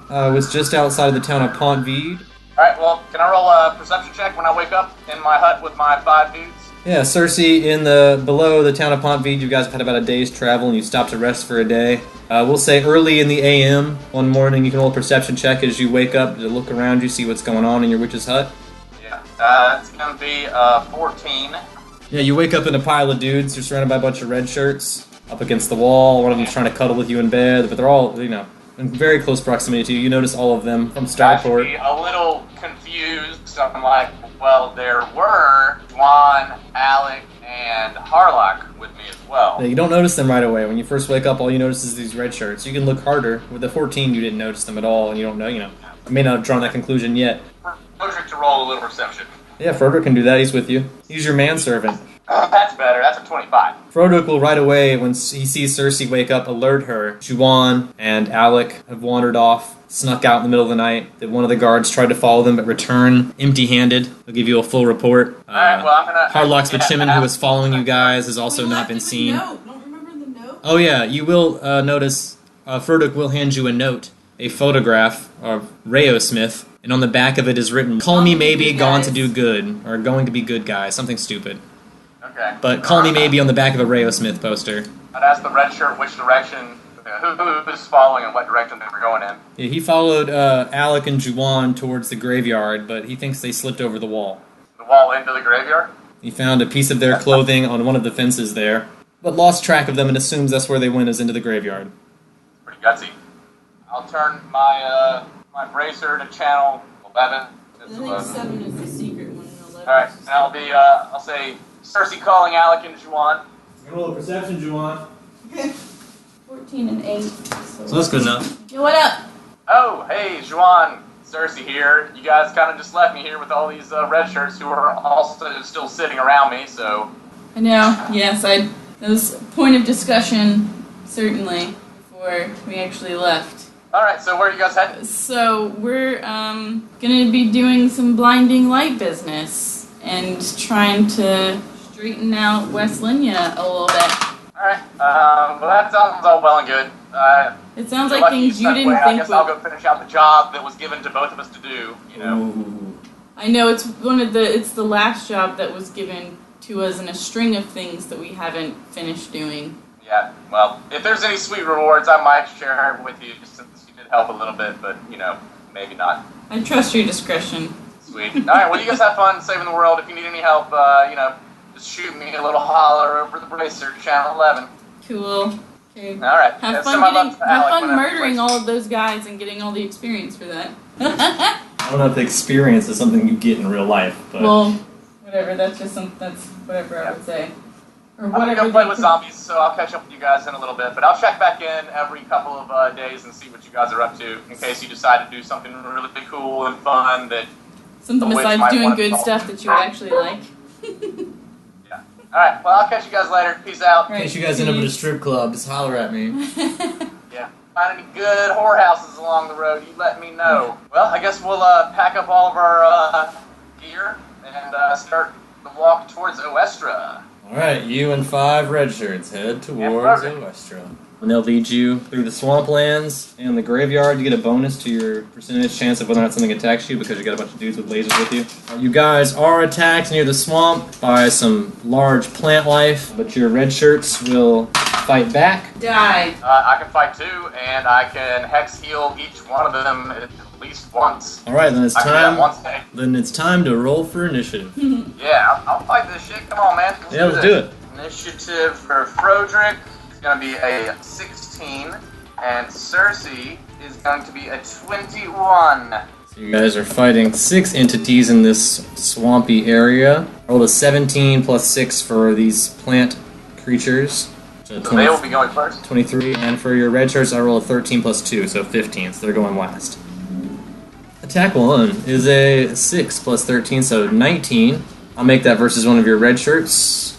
was just outside of the town of Pont Vide. Alright, well, can I roll a perception check when I wake up in my hut with my 5 dudes? Yeah, Cersei, in the below the town of Pont Vide, you guys have had about a day's travel, and you stopped to rest for a day. We'll say early in the AM one morning, you can roll a perception check as you wake up to look around you, see what's going on in your witch's hut. Yeah, it's gonna be 14. Yeah, you wake up in a pile of dudes. You're surrounded by a bunch of red shirts up against the wall. One of them's trying to cuddle with you in bed, but they're all, in very close proximity to you. You notice all of them from I should Starport. be a little confused, so I'm like, well, there were Juan, Alec, and Harlock with me as well. Yeah, you don't notice them right away. When you first wake up, all you notice is these red shirts. You can look harder. With the 14, you didn't notice them at all, and you don't know, I may not have drawn that conclusion yet. Project to roll a little perception. Yeah, Frederick can do that. He's with you. He's your manservant. That's better, that's a 25. Froderick will right away, when he sees Cersei wake up, alert her. Juwan and Alec have wandered off, snuck out in the middle of the night. That one of the guards tried to follow them, but return empty-handed. They'll give you a full report. Alright, well, I'm gonna... Harlock's Bachiman, who was following you guys, has also not been seen. Don't remember the note? Oh yeah, you will notice Froderick will hand you a note, a photograph of Rayo Smith, and on the back of it is written, "Call me maybe, gone to do good," or "going to be good guy," something stupid. Okay. But "Call me maybe" on the back of a Rayo Smith poster. I'd ask the red shirt which direction, who is following and what direction they were going in. Yeah, he followed Alec and Juwan towards the graveyard, but he thinks they slipped over the wall. The wall into the graveyard? He found a piece of their clothing on one of the fences there, but lost track of them and assumes that's where they went, is into the graveyard. Pretty gutsy. I'll turn my my bracer to channel 11. I think 7 is the secret one, and 11 Alright, is and I'll be, I'll say, Cersei calling Alec and Juwan. Roll a perception, Juwan. Okay. 14 and 8. So that's good enough. Yo, what up? Oh, hey, Juwan, Cersei here. You guys kind of just left me here with all these red shirts who are also still sitting around me, so... I know, yes, that was a point of discussion, certainly, before we actually left. Alright, so where are you guys heading? So, we're gonna be doing some blinding light business and trying to straighten out West Linya a little bit. Alright, well that sounds all well and good. It sounds You're like lucky things you stepped didn't away. think I guess would... I'll go finish out the job that was given to both of us to do, you know. Ooh. I know, it's the last job that was given to us in a string of things that we haven't finished doing. Yeah, well, if there's any sweet rewards, I might share it with you, just since you did help a little bit, but, maybe not. I trust your discretion. Sweet. Alright, well, you guys have fun saving the world. If you need any help, just shoot me a little holler over the bracer, channel 11. Cool. Okay. Alright. Have fun murdering all of those guys and getting all the experience for that. I don't know if the experience is something you get in real life, but... Well, whatever, that's whatever I would say. Or I'm gonna go play with zombies, so I'll catch up with you guys in a little bit. But I'll check back in every couple of days and see what you guys are up to, in case you decide to do something really cool and fun that... Something the witch besides might doing wanna good solve. stuff that you would actually like. Yeah. Alright, well, I'll catch you guys later. Peace out. In case you guys end up at a strip club, just holler at me. Yeah. Find any good whorehouses along the road, you let me know. Well, I guess we'll pack up all of our gear and start the walk towards Oestra. Alright, you and 5 red shirts head towards Oestra. And they'll lead you through the swamplands and the graveyard. You get a bonus to your percentage chance of whether or not something attacks you because you got a bunch of dudes with lasers with you. You guys are attacked near the swamp by some large plant life, but your red shirts will fight back. Die. I can fight too, and I can hex heal each one of them at least once. All right, then it's I can do that time. once a day. Then it's time to roll for initiative. Yeah, I'll fight this shit. Come on, man. Let's do it. Initiative for Frodrick is going to be a 16, and Cersei is going to be a 21. So you guys are fighting 6 entities in this swampy area. I rolled a 17 plus 6 for these plant creatures. So So they will be going first. 23, and for your red shirts, I roll a 13 plus 2, so 15, so they're going last. Attack 1 is a 6 plus 13, so 19. I'll make that versus one of your red shirts.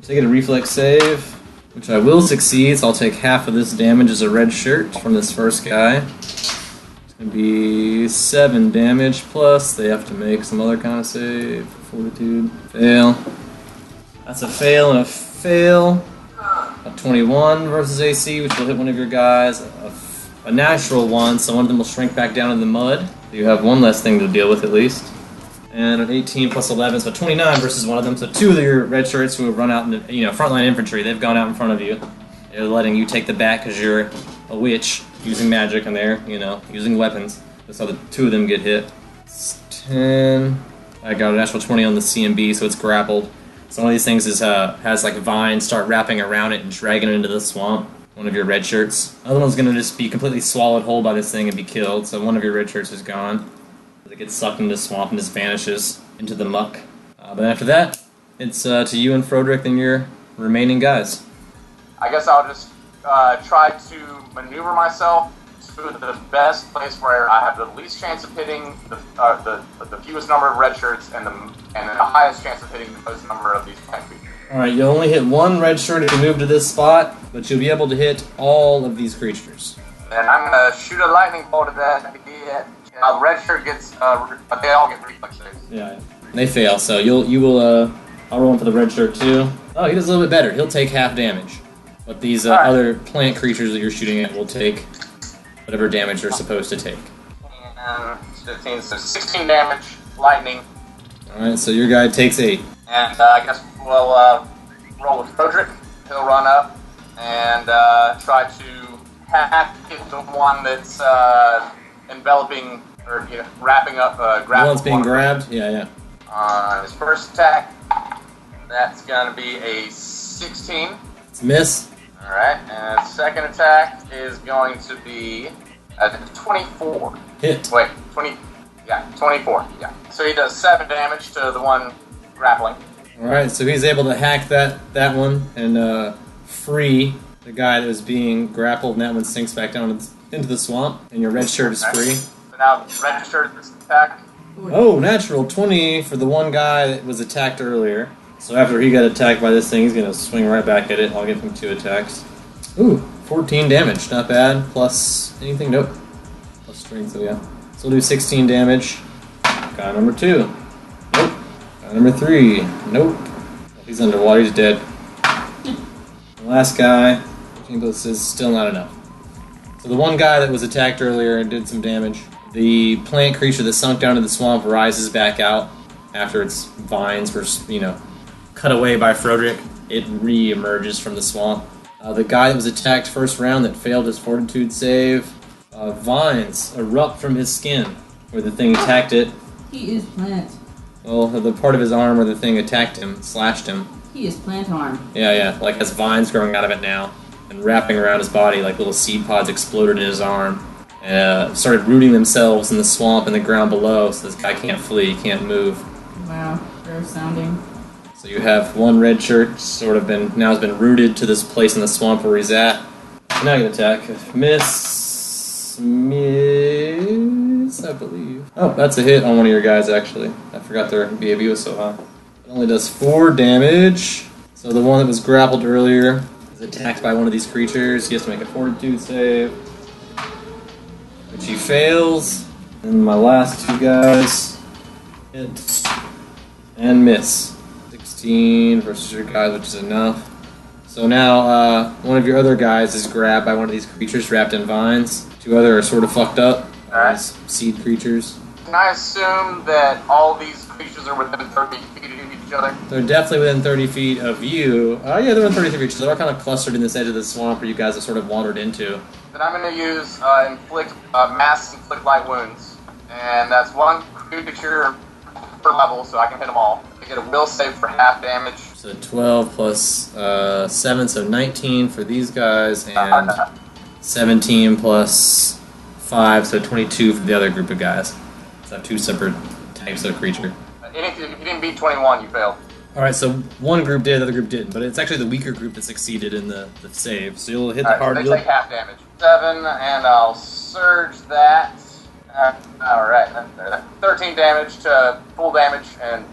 Take it a reflex save, which I will succeed, so I'll take half of this damage as a red shirt from this first guy. It's going to be 7 damage, plus they have to make some other kind of save. Fortitude. Fail. That's a fail and a fail. A 21 versus AC, which will hit one of your guys. A natural 1, so one of them will shrink back down in the mud. You have one less thing to deal with at least. And an 18 plus 11, so 29 versus one of them. So 2 of your red shirts who have run out into, frontline infantry, they've gone out in front of you. They're letting you take the bat because you're a witch using magic and they're, using weapons. So the 2 of them get hit. It's 10. I got a natural 20 on the CMB, so it's grappled. So one of these things has like vines start wrapping around it and dragging it into the swamp. One of your red shirts. The other one's going to just be completely swallowed whole by this thing and be killed. So one of your red shirts is gone. It gets sucked into the swamp and just vanishes into the muck. But after that, it's to you and Frodrick and your remaining guys. I guess I'll just try to maneuver myself to the best place where I have the least chance of hitting the fewest number of red shirts and the highest chance of hitting the most number of these plant creatures. Alright, you'll only hit 1 red shirt if you move to this spot, but you'll be able to hit all of these creatures. And I'm going to shoot a lightning bolt at that. The red shirt gets, but they all get reflex saves. Yeah. They fail, so I'll roll him for the red shirt too. Oh, he does a little bit better. He'll take half damage. But these other plant creatures that you're shooting at will take whatever damage they're supposed to take. 15, so 16 damage, lightning. Alright, so your guy takes 8. And I guess we'll roll with Frodrick. He'll run up and try to hack the one that's enveloping or wrapping up The one's being grabbed? Yeah. On his first attack, that's going to be a 16. It's a miss. Alright, and his second attack is going to be a 24. Hit. Wait, 24. Yeah. So he does 7 damage to the one grappling. Alright, so he's able to hack that one and free the guy that was being grappled, and that one sinks back down into the swamp, and your red shirt is free. So now the red shirt is attack. Oh, natural 20 for the one guy that was attacked earlier. So after he got attacked by this thing, he's going to swing right back at it. I'll give him 2 attacks. Ooh, 14 damage. Not bad. Plus anything? Nope. Plus strength, so yeah. So we'll do 16 damage. Guy number 2. Nope. Guy number 3. Nope. He's underwater. He's dead. The last guy, I think this is still not enough. So the one guy that was attacked earlier and did some damage, the plant creature that sunk down to the swamp rises back out after its vines were, cut away by Frodrick. It re-emerges from the swamp. The guy that was attacked first round that failed his fortitude save, vines erupt from his skin where the thing attacked it. He is plant. Well, the part of his arm where the thing attacked him, slashed him. He is plant arm. Yeah, like has vines growing out of it now and wrapping around his body like little seed pods exploded in his arm. And started rooting themselves in the swamp and the ground below, so this guy can't flee, can't move. Wow, gross sounding. So you have one red shirt now has been rooted to this place in the swamp where he's at. So now you can attack. Miss, I believe. Oh, that's a hit on one of your guys actually. I forgot their BAB was so high. It only does 4 damage. So the one that was grappled earlier is attacked by one of these creatures. He has to make a fortitude save, which he fails. And my last 2 guys hit and miss. 16 versus your guys, which is enough. So now one of your other guys is grabbed by one of these creatures wrapped in vines. Two other are sort of fucked up. Alright. These seed creatures. Can I assume that all these creatures are within 30 feet of each other? They're definitely within 30 feet of you. Oh yeah, they're within 30 feet of each other. They're all kind of clustered in this edge of the swamp where you guys have sort of wandered into. Then I'm going to use mass inflict light wounds. And that's one creature per level, so I can hit them all. They get a will save for half damage. So 12 plus 7, so 19 for these guys, and 17 plus 5, so 22 for the other group of guys. So two separate types of creature. If you didn't beat 21, you failed. Alright, so one group did, the other group didn't, but it's actually the weaker group that succeeded in the save. So you'll hit the hard. So they take half damage. 7, and I'll surge that. Alright, 13 damage to full damage, and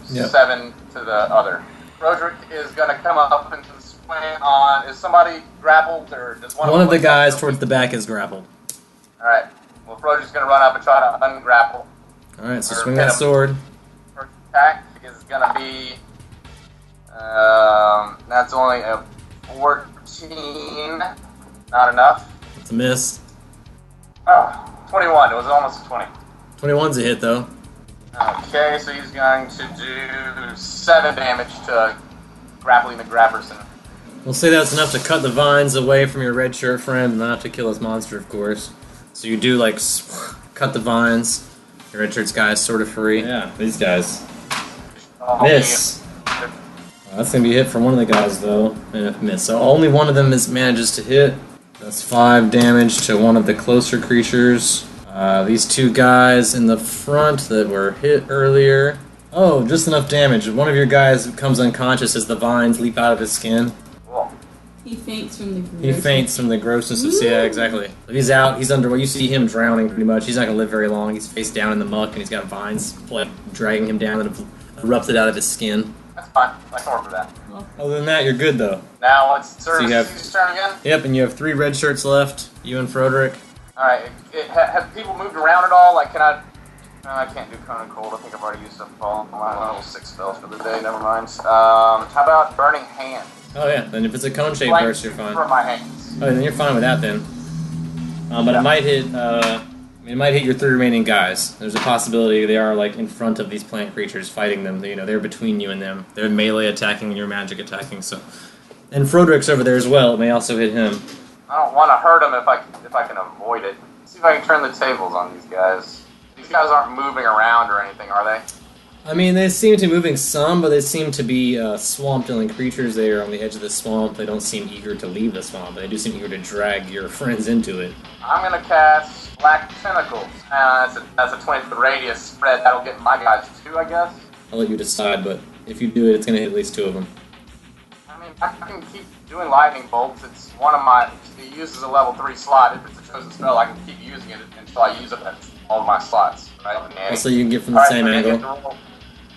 7 to the other. Roderick is going to come up and swing on. Is somebody grappled, or does one of the guys towards the back is grappled? Alright, well, Roderick's going to run up and try to ungrapple. Alright, so swing that sword. First attack is going to be. That's only a 14. Not enough. It's a miss. Oh, 21. It was almost a 20. 21's a hit, though. Okay, so he's going to do 7 damage to grappling the Grapperson. We'll say that's enough to cut the vines away from your red shirt friend, and not have to kill this monster, of course. So you do, like, cut the vines. Your red shirt's guy is sort of free. Yeah, these guys. Miss. That's going to be a hit for one of the guys, though, and a miss. So only one of them manages to hit. That's 5 damage to one of the closer creatures. These two guys in the front that were hit earlier. Oh, just enough damage. One of your guys comes unconscious as the vines leap out of his skin. Cool. He faints from the grossness. He faints from the grossness of... Yeah, exactly. He's out. He's under... You see him drowning, pretty much. He's not going to live very long. He's face down in the muck, and he's got vines dragging him down that have erupted out of his skin. That's fine. I can work with that. Other than that, you're good, though. Now it's So you have- Cersei's turn again. Yep, and you have 3 red shirts left. You and Froderick. Alright, have people moved around at all? Like, can I... No, I can't do Cone and Cold. I think I've already used up all my level 6 spells for the day. Never mind. How about Burning Hands? Oh, yeah. Then if it's a cone-shaped Like, burst, you're fine. for my hands. Oh, then you're fine with that, then. But it might hit... it might hit your 3 remaining guys. There's a possibility they are, like, in front of these plant creatures, fighting them. They're between you and them. They're melee attacking and you're magic attacking, so... And Froderick's over there as well. It may also hit him. I don't want to hurt him if I can avoid it. See if I can turn the tables on these guys. These guys aren't moving around or anything, are they? I mean, they seem to be moving some, but they seem to be swamp-dwelling creatures. They are on the edge of the swamp. They don't seem eager to leave the swamp, but they do seem eager to drag your friends into it. I'm going to cast Black Tentacles. That's a 20-foot radius spread. That'll get my guys too, I guess. I'll let you decide, but if you do it, it's going to hit at least 2 of them. I mean, I can keep doing lightning bolts. It's one of my... It uses a level 3 slot. If it's a chosen spell, I can keep using it until I use up all of my slots. Right? Also, you can get from the same angle.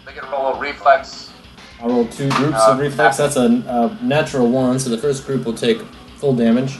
They get to roll a reflex. I'll roll 2 groups of reflex. That's a natural 1, so the first group will take full damage.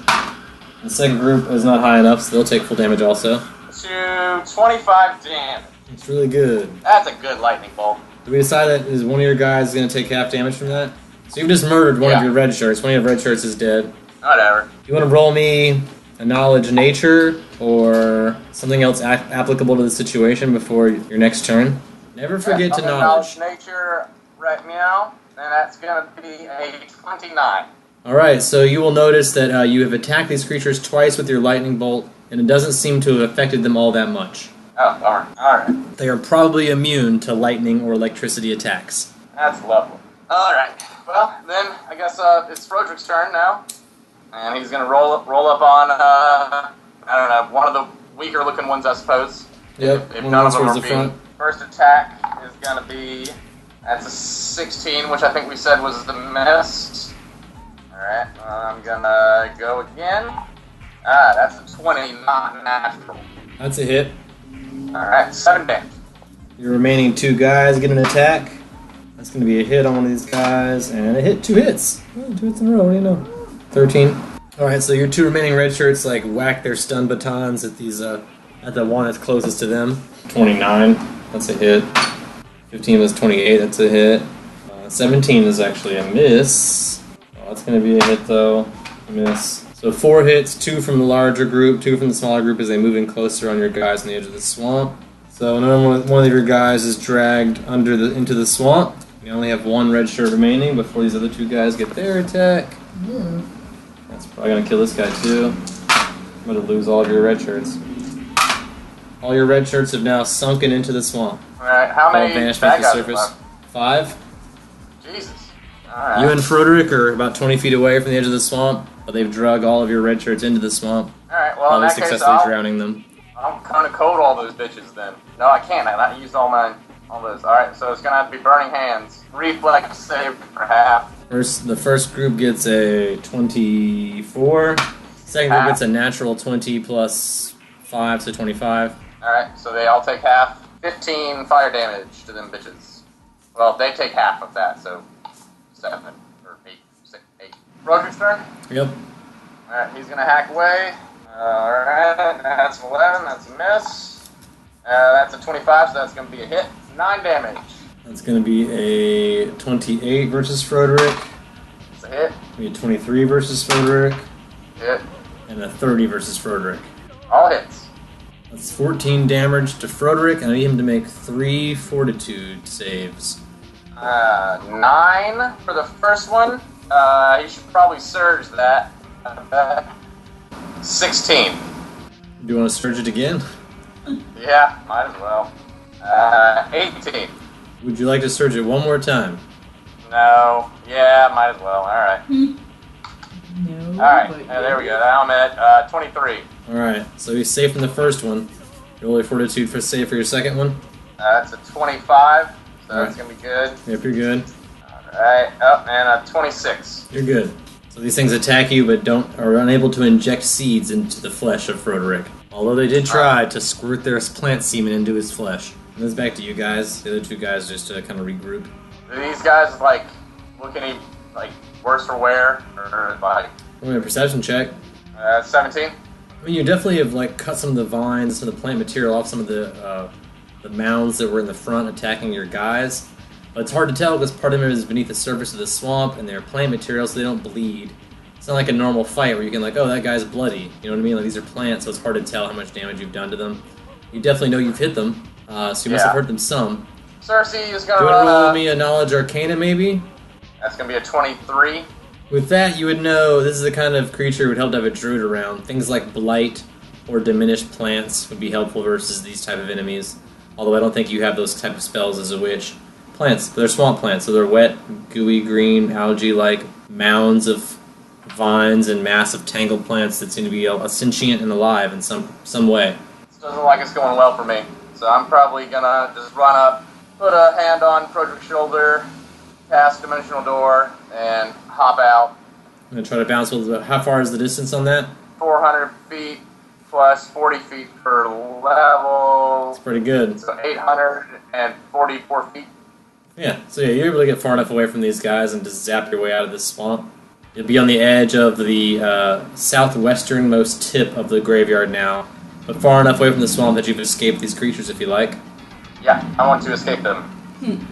The second group is not high enough, so they'll take full damage also. To 25 damage. It's really good. That's a good lightning bolt. Do we decide that is one of your guys going to take half damage from that? So you've just murdered one of your red shirts. One of your red shirts is dead. Whatever. You want to roll me a knowledge nature or something else applicable to the situation before your next turn? Never forget to knowledge. Nature right meow, and that's going to be a 29. Alright, so you will notice that you have attacked these creatures twice with your lightning bolt, and it doesn't seem to have affected them all that much. Oh, darn. Alright. They are probably immune to lightning or electricity attacks. That's lovely. Alright. Well, then, I guess it's Froderick's turn now. And he's going to roll up on, I don't know, one of the weaker looking ones, I suppose. Yep, If one none of them towards are the front. First attack is going to be, that's a 16, which I think we said was the miss. Alright, I'm going to go again. That's a 20, not natural. That's a hit. Alright, 7 damage. Your remaining 2 guys get an attack. That's going to be a hit on one of these guys, and a hit, 2 hits. Oh, 2 hits in a row, what do you know? 13. Alright, so your 2 remaining red shirts like whack their stun batons at these at the one that's closest to them. 29, that's a hit. 15 was 28, that's a hit. 17 is actually a miss. Oh, that's That's going to be a hit, though. Miss. So 4 hits, 2 from the larger group, 2 from the smaller group as they move in closer on your guys on the edge of the swamp. So one of your guys is dragged into the swamp. You only have 1 red shirt remaining before these other 2 guys get their attack. That's probably going to kill this guy, too. I'm going to lose all of your red shirts. All your red shirts have now sunken into the swamp. Alright, how many vanished bad beneath the guys are surface. left? 5. Jesus. Alright. You and Frederick are about 20 feet away from the edge of the swamp, but they've drug all of your red shirts into the swamp, Alright, well, probably in that case, successfully drowning them. I'm kind of cold all those bitches then. No, I can't. I used all those. Alright, so it's going to have to be Burning Hands. Reflex save for half. The first group gets a 24. Second group gets a natural 20 plus 5, so 25. Alright, so they all take half. 15 fire damage to them bitches. Well, they take half of that, so 7 or 8, 6, 8. Roderick's turn? Yep. Alright, he's gonna hack away. Alright, that's 11, that's a miss. That's a 25, so that's gonna be a hit. 9 damage. That's going to be a 28 versus Frederick. It's a hit. Be a 23 versus Frederick. Hit. And a 30 versus Frederick. All hits. That's 14 damage to Frederick, and I need him to make 3 fortitude saves. 9 for the first one. He should probably surge that. 16. Do you want to surge it again? Yeah, might as well. 18. Would you like to surge it one more time? No. Yeah, might as well. Alright. No. Alright, but there we go. Now I'm at 23. Alright, so he's safe from the first one. Roll a fortitude for save for your second one. That's a 25, so Alright. that's going to be good. Yep, you're good. Alright, oh, and a 26. You're good. So these things attack you, but are unable to inject seeds into the flesh of Frederick. Although they did try to squirt their plant semen into his flesh. And this is back to you guys. The other 2 guys just to kind of regroup. Do these guys, like, look any, like, worse for wear? Or, like, Roll a perception check. 17? I mean, you definitely have like cut some of the vines, some of the plant material off some of the mounds that were in the front attacking your guys. But it's hard to tell because part of them is beneath the surface of the swamp and they're plant material, so they don't bleed. It's not like a normal fight where you can like, oh, that guy's bloody. You know what I mean? Like these are plants, so it's hard to tell how much damage you've done to them. You definitely know you've hit them, so you must have hurt them some. Cersei is Do going you to want to roll run me a knowledge arcana, maybe? That's going to be a 23. With that, you would know this is the kind of creature who would help to have a druid around. Things like blight or diminished plants would be helpful versus these type of enemies. Although I don't think you have those type of spells as a witch. Plants, they're swamp plants, so they're wet, gooey, green, algae-like mounds of vines and massive tangled plants that seem to be sentient and alive in some way. This doesn't look like it's going well for me. So I'm probably going to just run up, put a hand on Frederick's shoulder, cast Dimensional Door, and hop out. I'm going to try to bounce a little bit. How far is the distance on that? 400 feet plus 40 feet per level. It's pretty good. So 844 feet. Yeah, so yeah, you're able to get far enough away from these guys and just zap your way out of this swamp. You'll be on the edge of the southwesternmost tip of the graveyard now, but far enough away from the swamp that you've escaped these creatures if you like. Yeah, I want to escape them.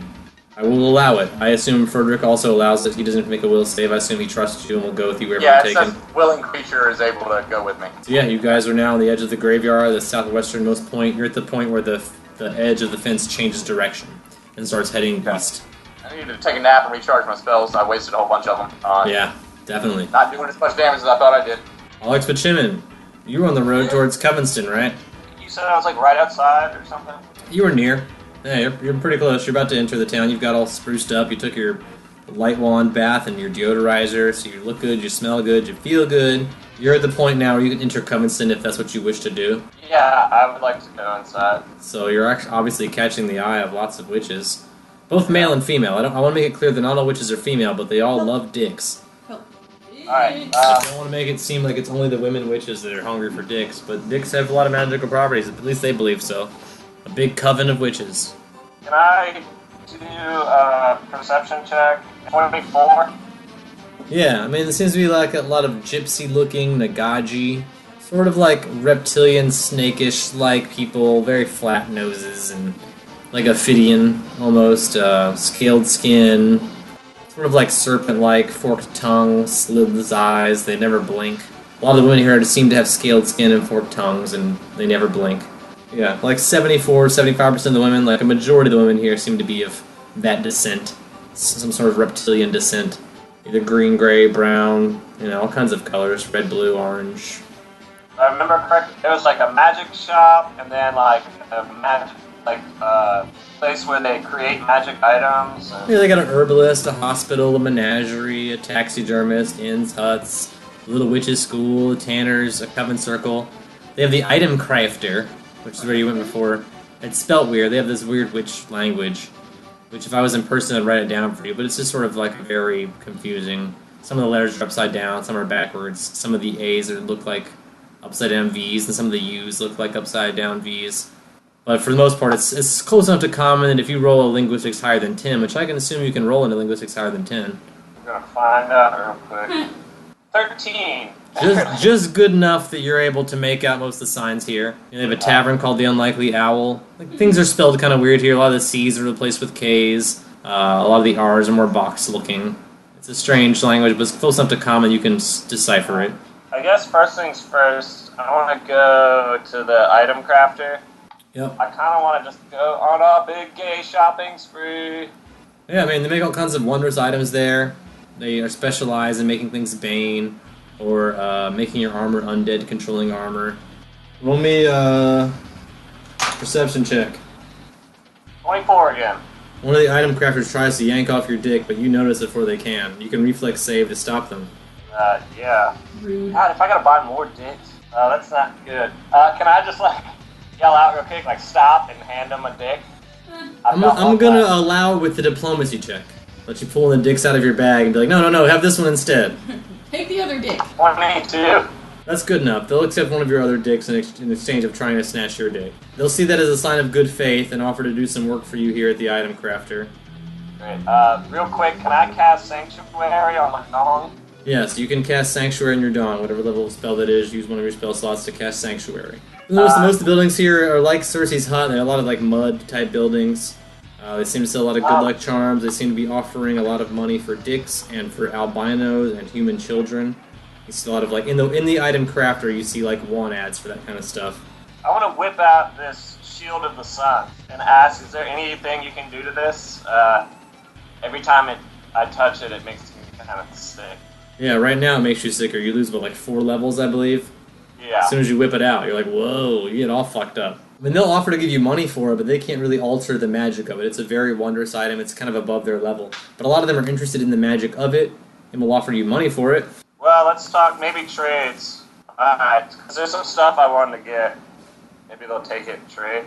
I will allow it. I assume Frederick also allows it. He doesn't make a will save. I assume he trusts you and will go with you wherever Yeah, you're it taken. says willing creature is able to go with me. So yeah, you guys are now on the edge of the graveyard, the southwesternmost point. You're at the point where the edge of the fence changes direction and starts heading east. I need to take a nap and recharge my spells. I wasted a whole bunch of them. Yeah, definitely. Not doing as much damage as I thought I did. Alex Pachimin, you were on the road towards Covenston, right? You said I was like right outside or something? You were near. Yeah, you're pretty close. You're about to enter the town. You've got all spruced up. You took your light wand bath and your deodorizer, so you look good, you smell good, you feel good. You're at the point now where you can enter Covenston if that's what you wish to do. Yeah, I would like to go inside. So you're obviously catching the eye of lots of witches, both male and female. I want to make it clear that not all witches are female, but they all love dicks. Alright, I don't want to make it seem like it's only the women witches that are hungry for dicks, but dicks have a lot of magical properties. At least they believe so. A big coven of witches. can I do a perception check? 24? Yeah, I mean, there seems to be like a lot of gypsy-looking Nagaji, sort of like reptilian, snakish-like people, very flat noses and like Ophidian almost, scaled skin. Sort Sort of like serpent-like, forked tongue, slits eyes. They never blink. A lot of the women here seem to have scaled skin and forked tongues, and they never blink. Yeah, like 75% of the women, like a majority of the women here seem to be of that descent. Some sort of reptilian descent. Either green, gray, brown, all kinds of colors. Red, blue, orange. If I remember correctly, there was like a magic shop, and then like a magic, place where they create magic items. Yeah, they got an herbalist, a hospital, a menagerie, a taxidermist, inns, huts, a little witch's school, a tanner's, a coven circle. They have the item crafter, which is where you went before. It's spelt weird. They have this weird witch language, which if I was in person, I'd write it down for you, but it's just sort of like very confusing. Some of the letters are upside down, some are backwards. Some of the A's look like upside down V's, and some of the U's look like upside down V's. But for the most part, it's close enough to common that if you roll a linguistics higher than 10, which I can assume you can roll into linguistics higher than 10. I'm gonna find out real quick. 13. Just good enough that you're able to make out most of the signs here. They have a tavern called the Unlikely Owl. Like, things are spelled kind of weird here. A lot of the C's are replaced with K's. A lot of the R's are more box-looking. It's a strange language, but it's close enough to common you can decipher it. I guess first things first, I want to go to the item crafter. Yep. I kind of want to just go on a big gay shopping spree. Yeah, I mean, they make all kinds of wondrous items there. They are specialized in making things bane, or making your armor undead, controlling armor. Roll me a perception check. 24 again. One of the item crafters tries to yank off your dick, but you notice it before they can. You can reflex save to stop them. Yeah. Rude. God, if I gotta buy more dicks, that's not good. Can I just yell out real quick, stop and hand them a dick? I'm gonna allow it with the diplomacy check. Let you pull the dicks out of your bag and be like, no, have this one instead. Take the other dick. 22. That's good enough. They'll accept one of your other dicks in exchange of trying to snatch your dick. They'll see that as a sign of good faith and offer to do some work for you here at the item crafter. Great. Real quick, can I cast Sanctuary on my dong? Yes, you can cast Sanctuary in your Dawn, whatever level of spell that is. Use one of your spell slots to cast Sanctuary. Most of the buildings here are like Cersei's hut. They're a lot of mud-type buildings. They seem to sell a lot of good luck charms. They seem to be offering a lot of money for dicks and for albinos and human children. You see a lot of in the item crafter, you see want ads for that kind of stuff. I want to whip out this Shield of the Sun and ask, is there anything you can do to this? Every time I touch it, it makes me kind of sick. Yeah, right now it makes you sicker. You lose about 4 levels, I believe. Yeah. As soon as you whip it out, you're like, whoa, you get all fucked up. I mean, they'll offer to give you money for it, but they can't really alter the magic of it. It's a very wondrous item. It's kind of above their level. But a lot of them are interested in the magic of it and will offer you money for it. Well, let's talk maybe trades. Alright, because there's some stuff I wanted to get. Maybe they'll take it and trade.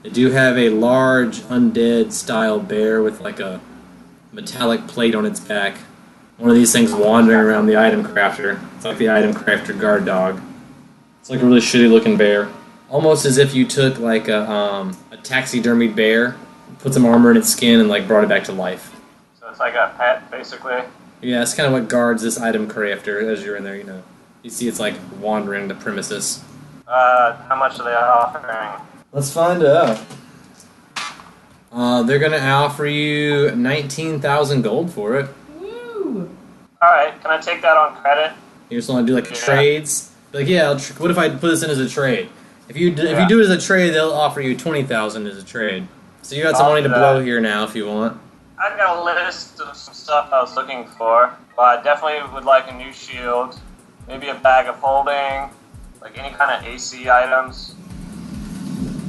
They do have a large undead-style bear with a metallic plate on its back. One of these things wandering around the item crafter. It's like the item crafter guard dog. It's like a really shitty-looking bear. Almost as if you took a taxidermied bear, put some armor in its skin, and brought it back to life. So it's like a pet, basically? Yeah, it's kind of what guards this item crafter as you're in there, You see it's wandering the premises. How much are they offering? Let's find out. They're going to offer you 19,000 gold for it. Woo! Alright, can I take that on credit? You just want to do trades? What if I put this in as a trade? If you do it as a trade, they'll offer you 20,000 as a trade. So you got some money to blow here now if you want. I've got a list of some stuff I was looking for. But I definitely would like a new shield. Maybe a bag of holding. Any kind of AC items.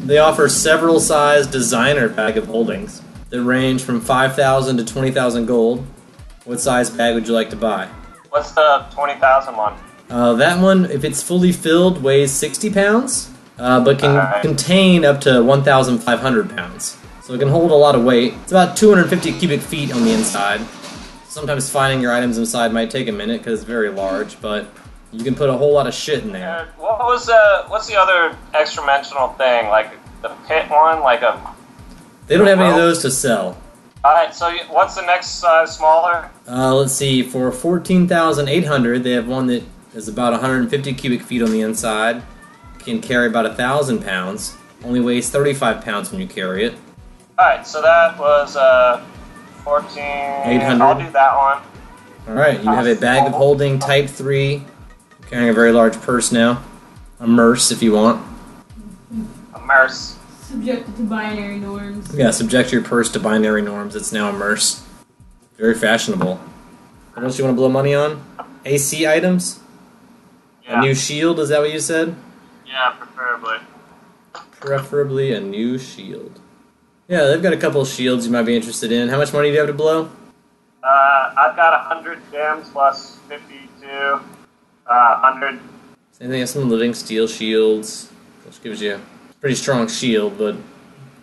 They offer several size designer bag of holdings that range from 5,000 to 20,000 gold. What size bag would you like to buy? What's the 20,000 one? That one, if it's fully filled, weighs 60 pounds, but can contain up to 1,500 pounds. So it can hold a lot of weight. It's about 250 cubic feet on the inside. Sometimes finding your items inside might take a minute because it's very large, but you can put a whole lot of shit in there. What's the other extra-dimensional thing? The pit one? They don't have any of those to sell. Alright, so what's the next size smaller? Let's see, for 14,800, they have one that is about 150 cubic feet on the inside, can carry about 1,000 pounds, only weighs 35 pounds when you carry it. Alright, so that was 14. 800. I'll do that one. Alright, you have a bag of holding type 3. Carrying a very large purse now. A merce if you want. A merce. Subjected to binary norms. Yeah, subject your purse to binary norms. It's now a merce. Very fashionable. What else you want to blow money on? AC items? Yeah. A new shield, is that what you said? Yeah, preferably. Preferably a new shield. Yeah, they've got a couple of shields you might be interested in. How much money do you have to blow? I've got 100 gems plus 52. 100. Same thing as some living steel shields, which gives you a pretty strong shield, but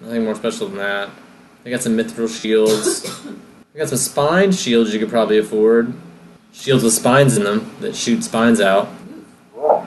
nothing more special than that. They got some mithril shields. They got some spine shields you could probably afford. Shields with spines in them that shoot spines out. Cool.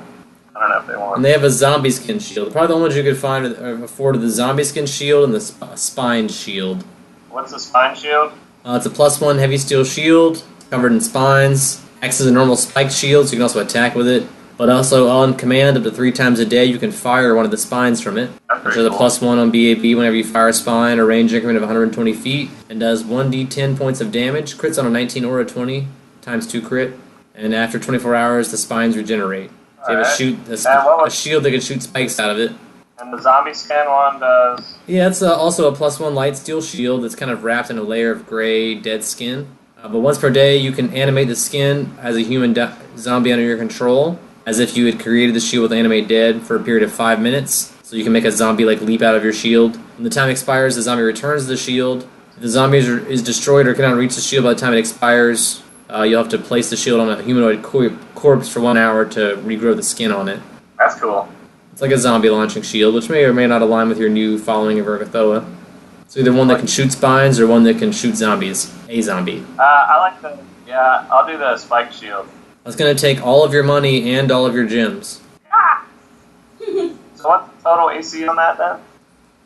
I don't know if they want. And they have a zombie skin shield. Probably the only ones you could find afford are the zombie skin shield and the spine shield. What's the spine shield? It's a +1 heavy steel shield, covered in spines. Acts as a normal spike shield, so you can also attack with it. But also on command, up to 3 times a day, you can fire one of the spines from it. Which is a +1 on BAB whenever you fire a spine, a range increment of 120 feet, and does 1d10 points of damage. Crits on a 19 or a 20, times 2 crit. And after 24 hours, the spines regenerate. So you have a shield that can shoot spikes out of it. And the zombie skin one does... Yeah, it's also a +1 light steel shield that's kind of wrapped in a layer of gray, dead skin. But once per day, you can animate the skin as a human zombie under your control, as if you had created the shield with animate dead for a period of 5 minutes. So you can make a zombie leap out of your shield. When the time expires, the zombie returns to the shield. If the zombie is destroyed or cannot reach the shield by the time it expires, you'll have to place the shield on a humanoid corpse for 1 hour to regrow the skin on it. That's cool. It's like a zombie launching shield, which may or may not align with your new following of Urgathoa. It's either one that can shoot spines or one that can shoot zombies. A zombie. I like the... Yeah, I'll do the spike shield. That's going to take all of your money and all of your gems. So what's the total AC on that then?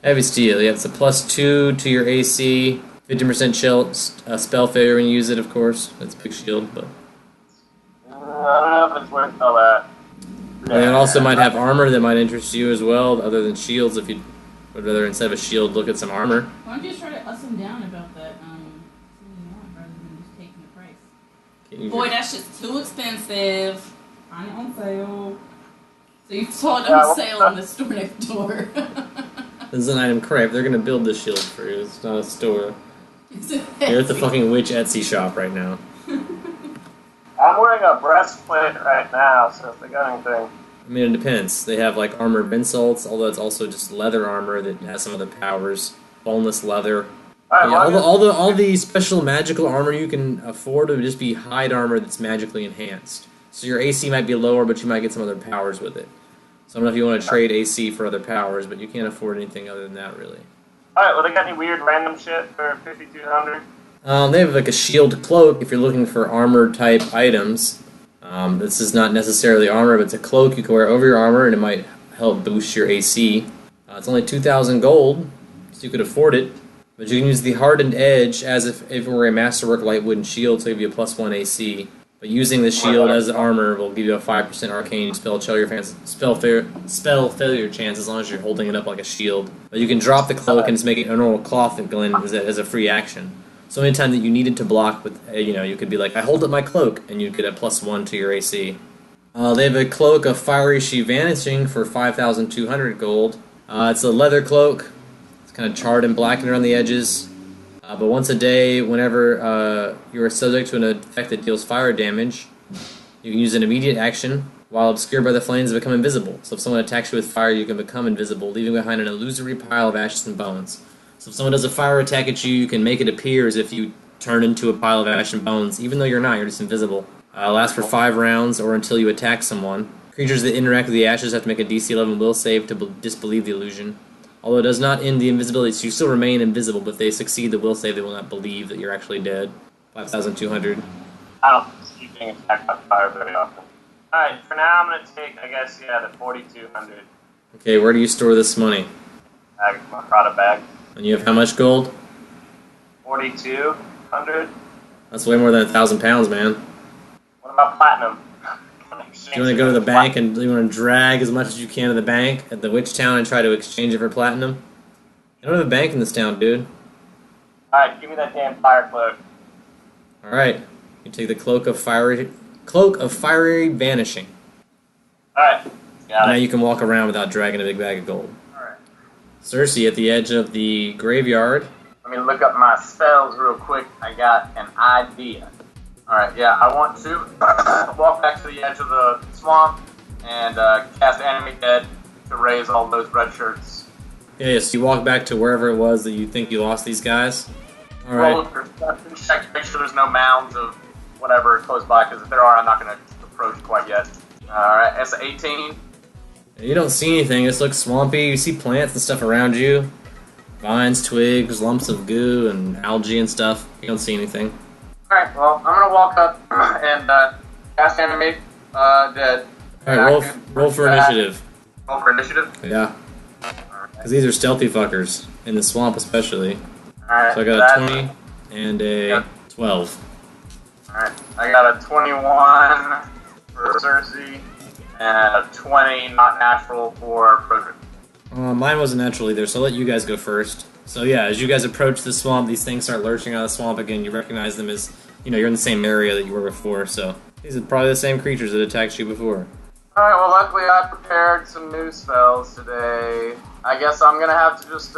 Heavy steel, yeah, it's a +2 to your AC, 50% spell failure when you use it, of course. That's a big shield, but... I don't know if it's worth all that. And it also might have armor that might interest you as well, other than shields, if you would rather, instead of a shield, look at some armor. Why don't you just try to us them down about that, sending on rather than just taking the price? Boy, that's just too expensive. Find it on sale. So you saw it on sale on the store next door. This is an item crap. They're going to build this shield for you. It's not a store. You're at the fucking witch Etsy shop right now. I'm wearing a breastplate right now, so if they got anything... I mean, it depends. They have, like, armored insults, although it's also just leather armor that has some other powers. Boneless leather. Right, all the special magical armor you can afford would just be hide armor that's magically enhanced. So your AC might be lower, but you might get some other powers with it. So I don't know if you want to trade AC for other powers, but you can't afford anything other than that, really. Alright, well, they got any weird random shit for 5,200? They have like a shield cloak if you're looking for armor type items. This is not necessarily armor, but it's a cloak you can wear over your armor, and it might help boost your AC. It's only 2,000 gold, so you could afford it. But you can use the hardened edge as if it were a masterwork light wooden shield, so it'll give you a +1 AC. But using the shield as armor will give you a 5% arcane spell failure chance as long as you're holding it up like a shield. But you can drop the cloak and just make it a normal cloth that Glenn as a free action. So anytime that you needed to block with, you could be like, I hold up my cloak, and you'd get a +1 to your AC. They have a cloak of Fiery She Vanishing for 5,200 gold. It's a leather cloak. It's kind of charred and blackened around the edges. But once a day, whenever you are subject to an effect that deals fire damage, you can use an immediate action. While obscured by the flames, become invisible. So if someone attacks you with fire, you can become invisible, leaving behind an illusory pile of ashes and bones. So if someone does a fire attack at you, you can make it appear as if you turn into a pile of ash and bones, even though you're not, you're just invisible. Lasts for 5 rounds, or until you attack someone. Creatures that interact with the ashes have to make a DC 11 will save to disbelieve the illusion. Although it does not end the invisibility, so you still remain invisible, but if they succeed the will save, they will not believe that you're actually dead. 5,200. I don't keep being attacked by fire very often. Alright, for now I'm going to take, the 4,200. Okay, where do you store this money? My Prada bag. And you have how much gold? 4,200. That's way more than 1,000 pounds, man. What about platinum? Do you want to go to the bank and you want to drag as much as you can to the bank at the witch town and try to exchange it for platinum? I don't have a bank in this town, dude. Alright, give me that damn fire cloak. Alright. You take the cloak of fiery vanishing. Alright, got Now it. you can walk around without dragging a big bag of gold. Alright. Cersei at the edge of the graveyard. Let me look up my spells real quick. I got an idea. Alright, yeah, I want to walk back to the edge of the swamp and cast Animate Dead to raise all those red shirts. Yeah, so you walk back to wherever it was that you think you lost these guys. Roll Alright. a perception check to make sure there's no mounds of whatever close by, because if there are, I'm not going to approach quite yet. Alright, that's 18. You don't see anything, this looks swampy. You see plants and stuff around you. Vines, twigs, lumps of goo, and algae and stuff. You don't see anything. Alright, well, I'm going to walk up and cast Animate Dead. Alright, roll for initiative. Roll for initiative? Yeah. Because these are stealthy fuckers. In the swamp especially. Alright, So I got a 20 and a 12. Alright, I got a 21 for Cersei and a 20 not natural for Frederick. Mine wasn't natural either, so I'll let you guys go first. So yeah, as you guys approach the swamp, these things start lurching out of the swamp again. You recognize them as, you're in the same area that you were before, so these are probably the same creatures that attacked you before. Alright, well luckily I prepared some new spells today. I guess I'm gonna have to just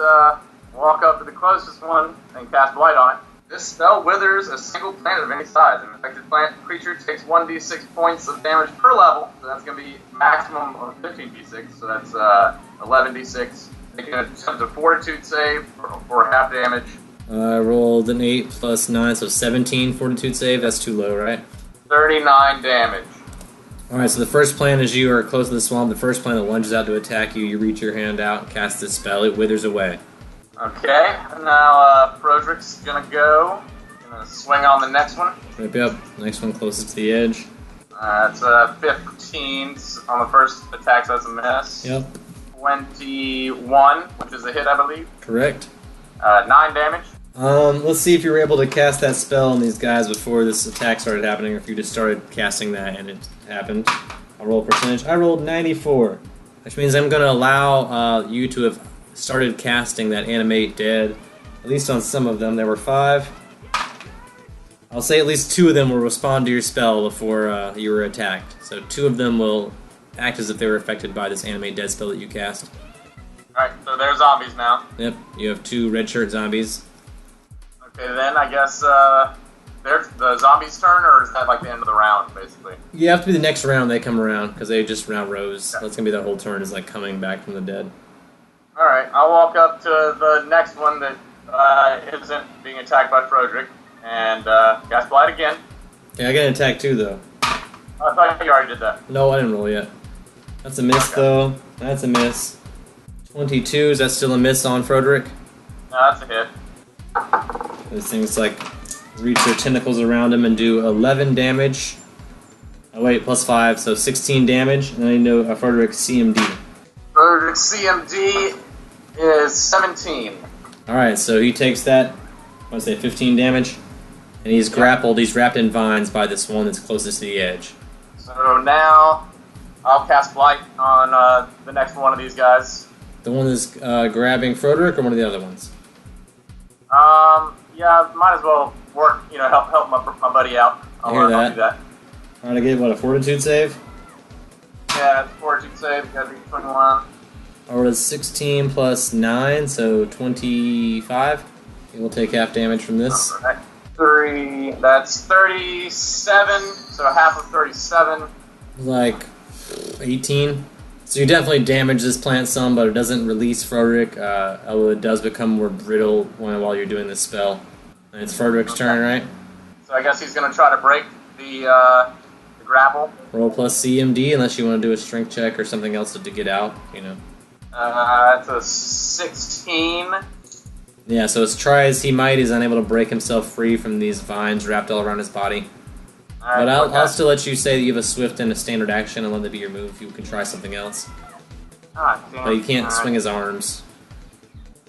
walk up to the closest one and cast Blight on it. This spell withers a single plant of any size. An affected plant creature takes 1d6 points of damage per level, so that's going to be maximum of 15d6, so that's 11d6. They can attempt a fortitude save for half damage. I rolled an 8 plus 9, so 17 fortitude save. That's too low, right? 39 damage. Alright, so the first plant as you are close to the swamp, the first plant that lunges out to attack you, you reach your hand out and cast this spell. It withers away. Okay, now Frodrick's gonna go. Gonna swing on the next one. Yep. Next one closest to the edge. It's 15 on the first attack, so that's a miss. Yep. 21, which is a hit, I believe. Correct. 9 damage. Let's see if you were able to cast that spell on these guys before this attack started happening, or if you just started casting that and it happened. I'll roll a percentage. I rolled 94, which means I'm going to allow you to have started casting that Animate Dead, at least on some of them. There were 5. I'll say at least 2 of them will respond to your spell before you were attacked. So 2 of them will act as if they were affected by this Animate Dead spell that you cast. Alright, so they're zombies now. Yep, you have 2 red shirt zombies. Okay, then I guess there's the zombies' turn, or is that like the end of the round, basically? You have to be the next round they come around, because they just round rows. Okay. That's going to be their whole turn, is like coming back from the dead. Alright, I'll walk up to the next one that isn't being attacked by Frodrick, and cast Blight again. Okay, I get an attack too, though. I thought you already did that. No, I didn't roll yet. That's a miss, though. That's a miss. 22, is that still a miss on Frodrick? No, that's a hit. Those things, like, reach their tentacles around him and do 11 damage. Oh, wait, plus 5, so 16 damage. And then I know Frodrick's CMD. Frodrick's CMD is 17. Alright, so he takes that, I want to say 15 damage. And he's grappled, he's wrapped in vines by this one that's closest to the edge. So now, I'll cast Blight on the next one of these guys. The one that's grabbing Frodrick, or one of the other ones? Yeah, might as well work, help my buddy out. I hear that. I'll do that. Alright, I get, what, a fortitude save? Yeah, it's fortitude save, gotta be 21. I rolled a 16 plus 9, so 25. We'll take half damage from this. Alright. 3, that's 37, so half of 37. Like 18. So you definitely damage this plant some, but it doesn't release Frodrick, although it does become more brittle while you're doing this spell. And it's Frodrick's turn, right? So I guess he's going to try to break the grapple. Roll plus CMD, unless you want to do a strength check or something else to get out, That's a 16. Yeah, so as try as he might, he's unable to break himself free from these vines wrapped all around his body. But I'll still let you say that you have a swift and a standard action and let that be your move if you can try something else. Ah, damn. But you can't swing his arms.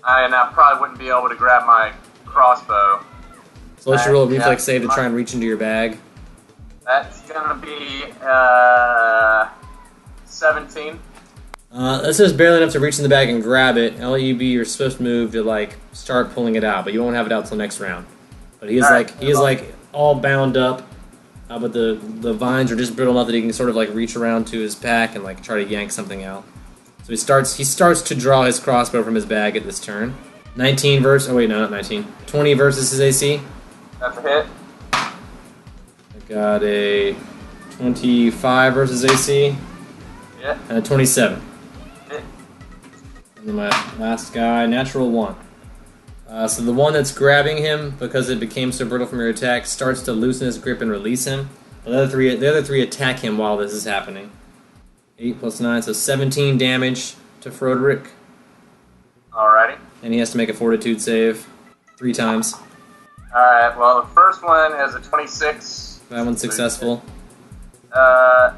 And I probably wouldn't be able to grab my crossbow. So let's roll a reflex save to try and reach into your bag. That's gonna be 17. That's just barely enough to reach in the bag and grab it. LEB, you're supposed to move to like start pulling it out, but you won't have it out till next round. But he is all bound up, but the vines are just brittle enough that he can sort of like reach around to his pack and like try to yank something out. So he starts to draw his crossbow from his bag at this turn. 19 versus, oh wait, no, not 19. 20 versus his AC. That's a hit. I got a 25 versus AC. Yeah. And a 27. Hit. And then my last guy, natural 1. So the one that's grabbing him, because it became so brittle from your attack, starts to loosen his grip and release him. The other three attack him while this is happening. 8 plus 9, so 17 damage to Froderick. Alrighty. And he has to make a fortitude save 3 times. Alright, well, the first one is a 26. That one's successful.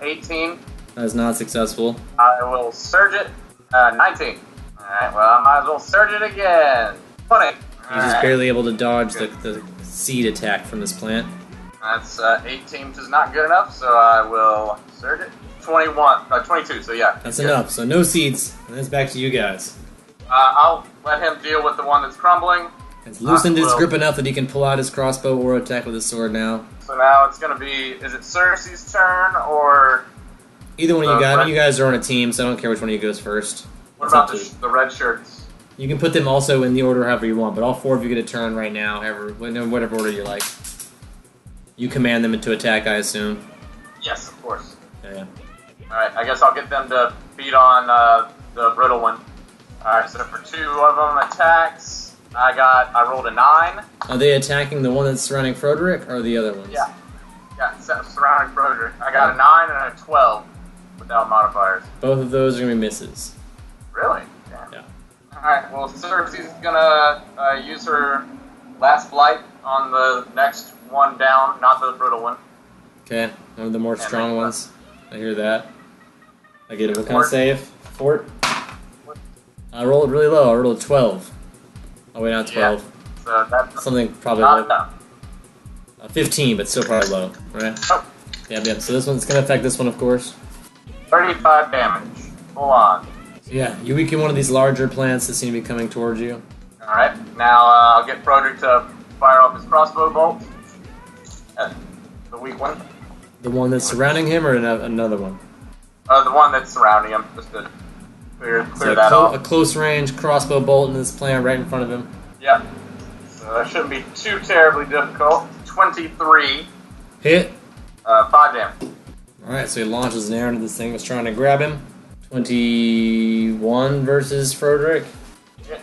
18. That is not successful. I will surge it. 19. Alright, well, I might as well surge it again. 20. He's just barely able to dodge the seed attack from this plant. That's 18 is not good enough, so I will surge it. 22, so yeah. That's enough, so no seeds. And it's back to you guys. I'll let him deal with the one that's crumbling. It's loosened his grip enough that he can pull out his crossbow or attack with his sword now. So now it's going to be, is it Cersei's turn, or... Either one of you guys. You guys are on a team, so I don't care which one of you goes first. What about the red shirts? You can put them also in the order however you want, but all 4 of you get a turn right now, whatever order you like. You command them into attack, I assume. Yes, of course. Yeah. Alright, I guess I'll get them to beat on the brittle one. Alright, so for 2 of them attacks, I rolled a 9. Are they attacking the one that's surrounding Froderick, or the other ones? Yeah. Yeah, surrounding Froderick. I got a 9 and a 12 without modifiers. Both of those are going to be misses. Really? Yeah. Alright, well, Cersei's gonna use her last blight on the next one down, not the brittle one. Okay, one of the more strong ones. I hear that. I get it. What kind of save? Fort? I rolled really low. I rolled a 12. Oh, wait, not 12. Yeah, so that's something probably not low. 15, but still probably low, right? Oh. Yep. So this one's going to affect this one, of course. 35 damage. Full on. So yeah, you weaken one of these larger plants that seem to be coming towards you. Alright, now I'll get Broderick to fire off his crossbow bolt. The weak one. The one that's surrounding him, or another one? The one that's surrounding him, just to clear that off. A close range crossbow bolt in this plant right in front of him. Yep. So that shouldn't be too terribly difficult. 23. Hit. 5 damage. Alright, so he launches an arrow into this thing that's trying to grab him. 21 versus Froderick. Hit.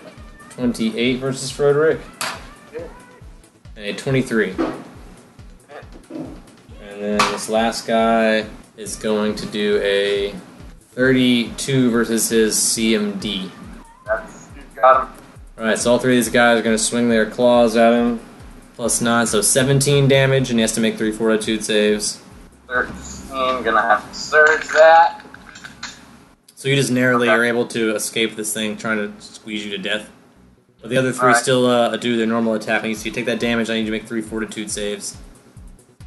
28 versus Froderick. Hit. And a 23. Hit. And then this last guy is going to do a 32 versus his CMD. You got him. Alright, so all 3 of these guys are going to swing their claws at him. Plus 9, so 17 damage, and he has to make 3 fortitude saves. 13, gonna have to surge that. So you just narrowly are able to escape this thing trying to squeeze you to death. But the other 3 still do their normal attack. So you take that damage, I need you to make 3 fortitude saves.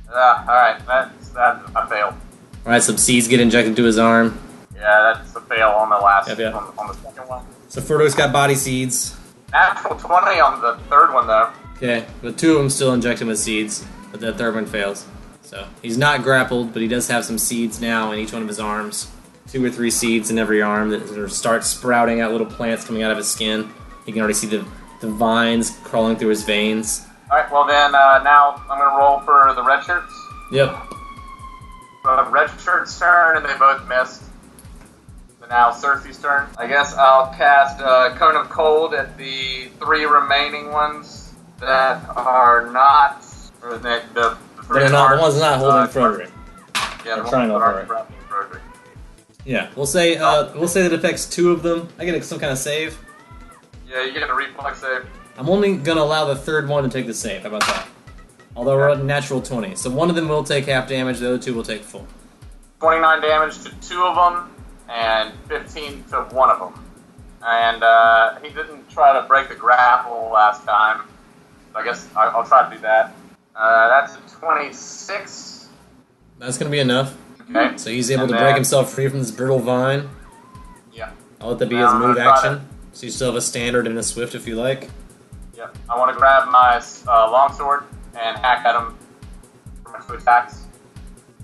Alright, that's a fail. Alright, some seeds get injected to his arm. Yeah, that's a fail on the last, Yep. on the second one. So Frodo's got body seeds. Natural 20 on the third one, though. Okay, but 2 of them still inject him with seeds, but that third one fails. So he's not grappled, but he does have some seeds now in each one of his arms. 2 or 3 seeds in every arm that sort of start sprouting out little plants coming out of his skin. You can already see the vines crawling through his veins. Alright, well then, now I'm going to roll for the red shirts. Yep. Red shirt's turn, and they both missed. So now Cersei's turn. I guess I'll cast Cone of Cold at the 3 remaining ones that are not... Or the 3 They're not, the ones not holding Froderick. Yeah, the ones trying that to aren't hold Froderick. Yeah, we'll say that affects 2 of them. I get some kind of save. Yeah, you get a reflex save. I'm only gonna allow the third one to take the save. How about that? Although we're at natural 20, so one of them will take half damage. The other 2 will take full. 29 damage to 2 of them, and 15 to 1 of them. And he didn't try to break the grapple last time. So I guess I'll try to do that. That's a 26. That's gonna be enough. Okay. So he's able And to break himself free from this brittle vine. Yeah. I'll let that be his move action. So you still have a standard and a swift if you like. Yep. I want to grab my longsword and hack at him for my two attacks.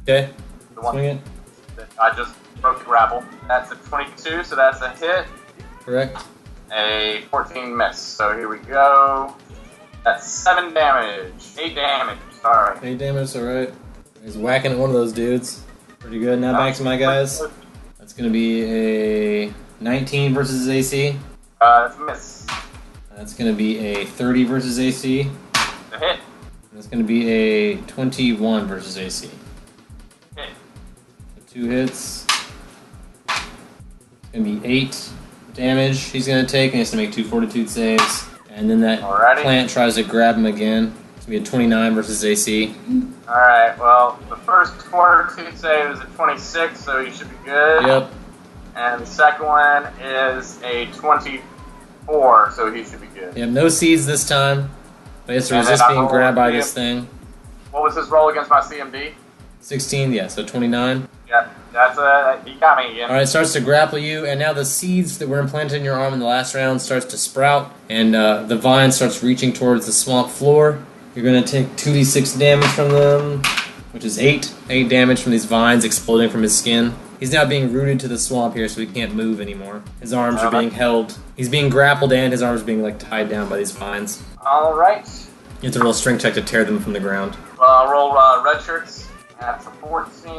Okay. The one Swing it. that I just broke the grapple. That's a 22, so that's a hit. Correct. A 14 miss. So here we go. That's 7 damage. 8 damage. Sorry. 8 damage, alright. He's whacking at one of those dudes. Pretty good. Now back to my guys. That's going to be a 19 versus AC. That's a miss. That's going to be a 30 versus AC. A hit. That's going to be a 21 versus AC. Hit. So 2 hits. It's going to be 8 damage he's going to take, and he has to make 2 fortitude saves. And then that plant tries to grab him again. It's going to be a 29 versus AC. Alright, well, the first fortitude save is a 26, so you should be good. Yep. And the second one is a 24, so he should be good. Yep, no seeds this time. But he has to resist being grabbed by this thing. What was his roll against my CMD? 16, yeah, so 29. Yeah, he got me again. Alright, it starts to grapple you, and now the seeds that were implanted in your arm in the last round starts to sprout, and the vine starts reaching towards the swamp floor. You're going to take 2d6 damage from them, which is 8. 8 damage from these vines exploding from his skin. He's now being rooted to the swamp here, so he can't move anymore. His arms are being held. He's being grappled, and his arms are being tied down by these vines. Alright. You have to roll a strength check to tear them from the ground. Well, I'll roll red shirts. That's a 14,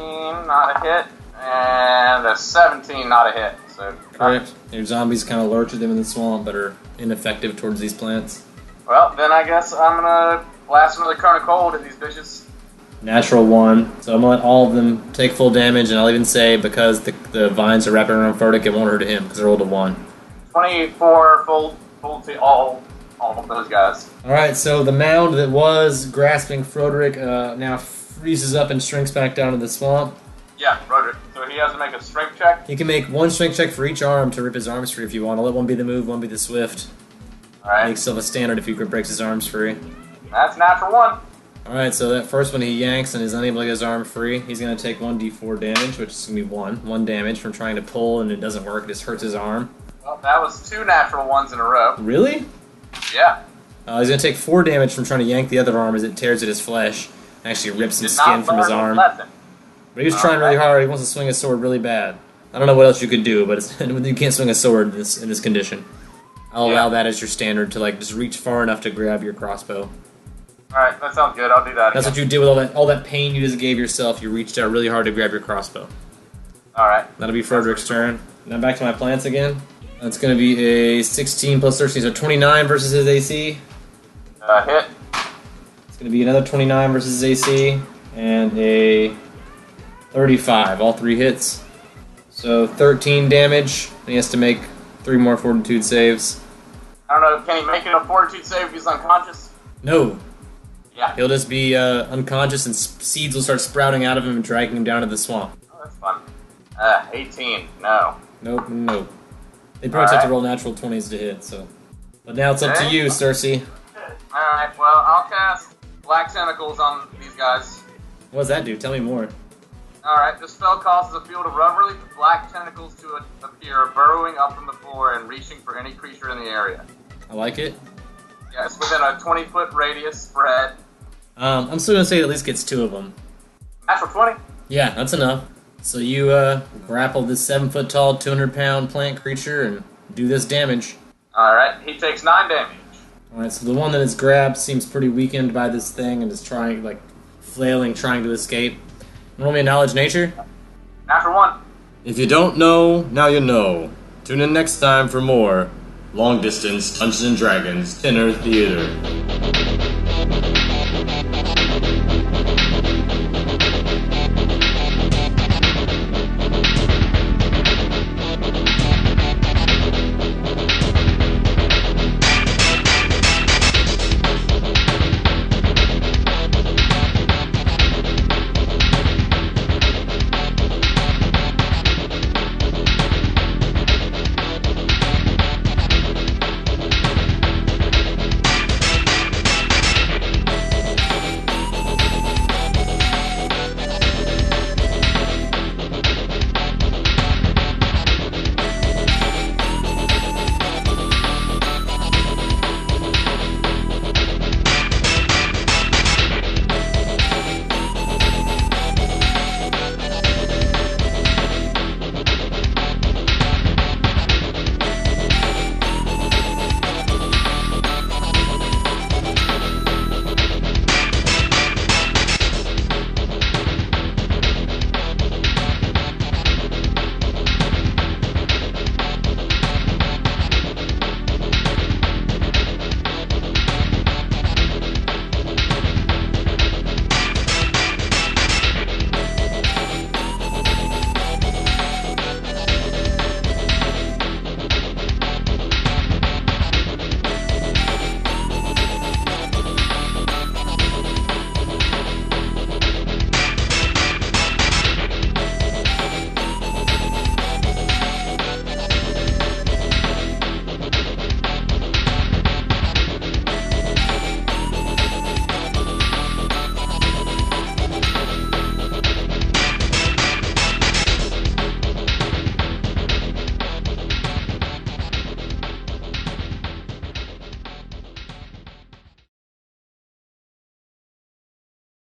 not a hit. And a 17, not a hit. So correct. Your zombies kind of lurch at them in the swamp, but are ineffective towards these plants. Well, then I guess I'm gonna blast another cone of cold at these bitches. Natural 1. So I'm gonna let all of them take full damage, and I'll even say because the vines are wrapping around Furtick, it won't hurt him because I rolled a 1. 24 full to all of those guys. Alright, so the mound that was grasping Froderick now freezes up and shrinks back down to the swamp. Yeah, Roderick. So he has to make a strength check? You can make 1 strength check for each arm to rip his arms free if you want. I'll let one be the move, one be the swift. Alright. Makes himself a standard if he breaks his arms free. That's natural 1. Alright, so that first one he yanks and is unable to get his arm free. He's going to take 1d4 damage, which is going to be 1. 1 damage from trying to pull and it doesn't work. It just hurts his arm. Well, that was 2 natural 1s in a row. Really? Yeah. He's going to take 4 damage from trying to yank the other arm as it tears at his flesh and actually rips some skin from his arm. But he was trying really hard. He wants to swing a sword really bad. I don't know what else you could do, but you can't swing a sword in this condition. I'll allow that as your standard to just reach far enough to grab your crossbow. Alright, that sounds good. I'll do that. That's what you did with all that pain you just gave yourself. You reached out really hard to grab your crossbow. Alright. That'll be Frederick's turn. Now back to my plants again. That's going to be a 16 plus 13, so 29 versus his AC. Hit. It's going to be another 29 versus his AC, and a 35, all 3 hits. So 13 damage, and he has to make 3 more fortitude saves. I don't know, can he make it a fortitude save if he's unconscious? No. Yeah. He'll just be unconscious, and seeds will start sprouting out of him and dragging him down to the swamp. Oh, that's fun. 18, no. Nope, nope. They pretty much have to roll natural 20s to hit, so. But now it's up to you, Cersei. Alright, well, I'll cast Black Tentacles on these guys. What does that do? Tell me more. Alright, this spell causes a field of rubbery black tentacles to appear, burrowing up from the floor and reaching for any creature in the area. I like it. Yeah, it's within a 20-foot radius spread. I'm still going to say it at least gets 2 of them. Natural 20? Yeah, that's enough. So you grapple this 7-foot-tall, 200-pound plant creature and do this damage. Alright, he takes 9 damage. Alright, so the one that is grabbed seems pretty weakened by this thing and is trying, flailing, trying to escape. Roll me a knowledge nature. Natural 1. If you don't know, now you know. Tune in next time for more Long Distance Dungeons & Dragons Dinner Theater.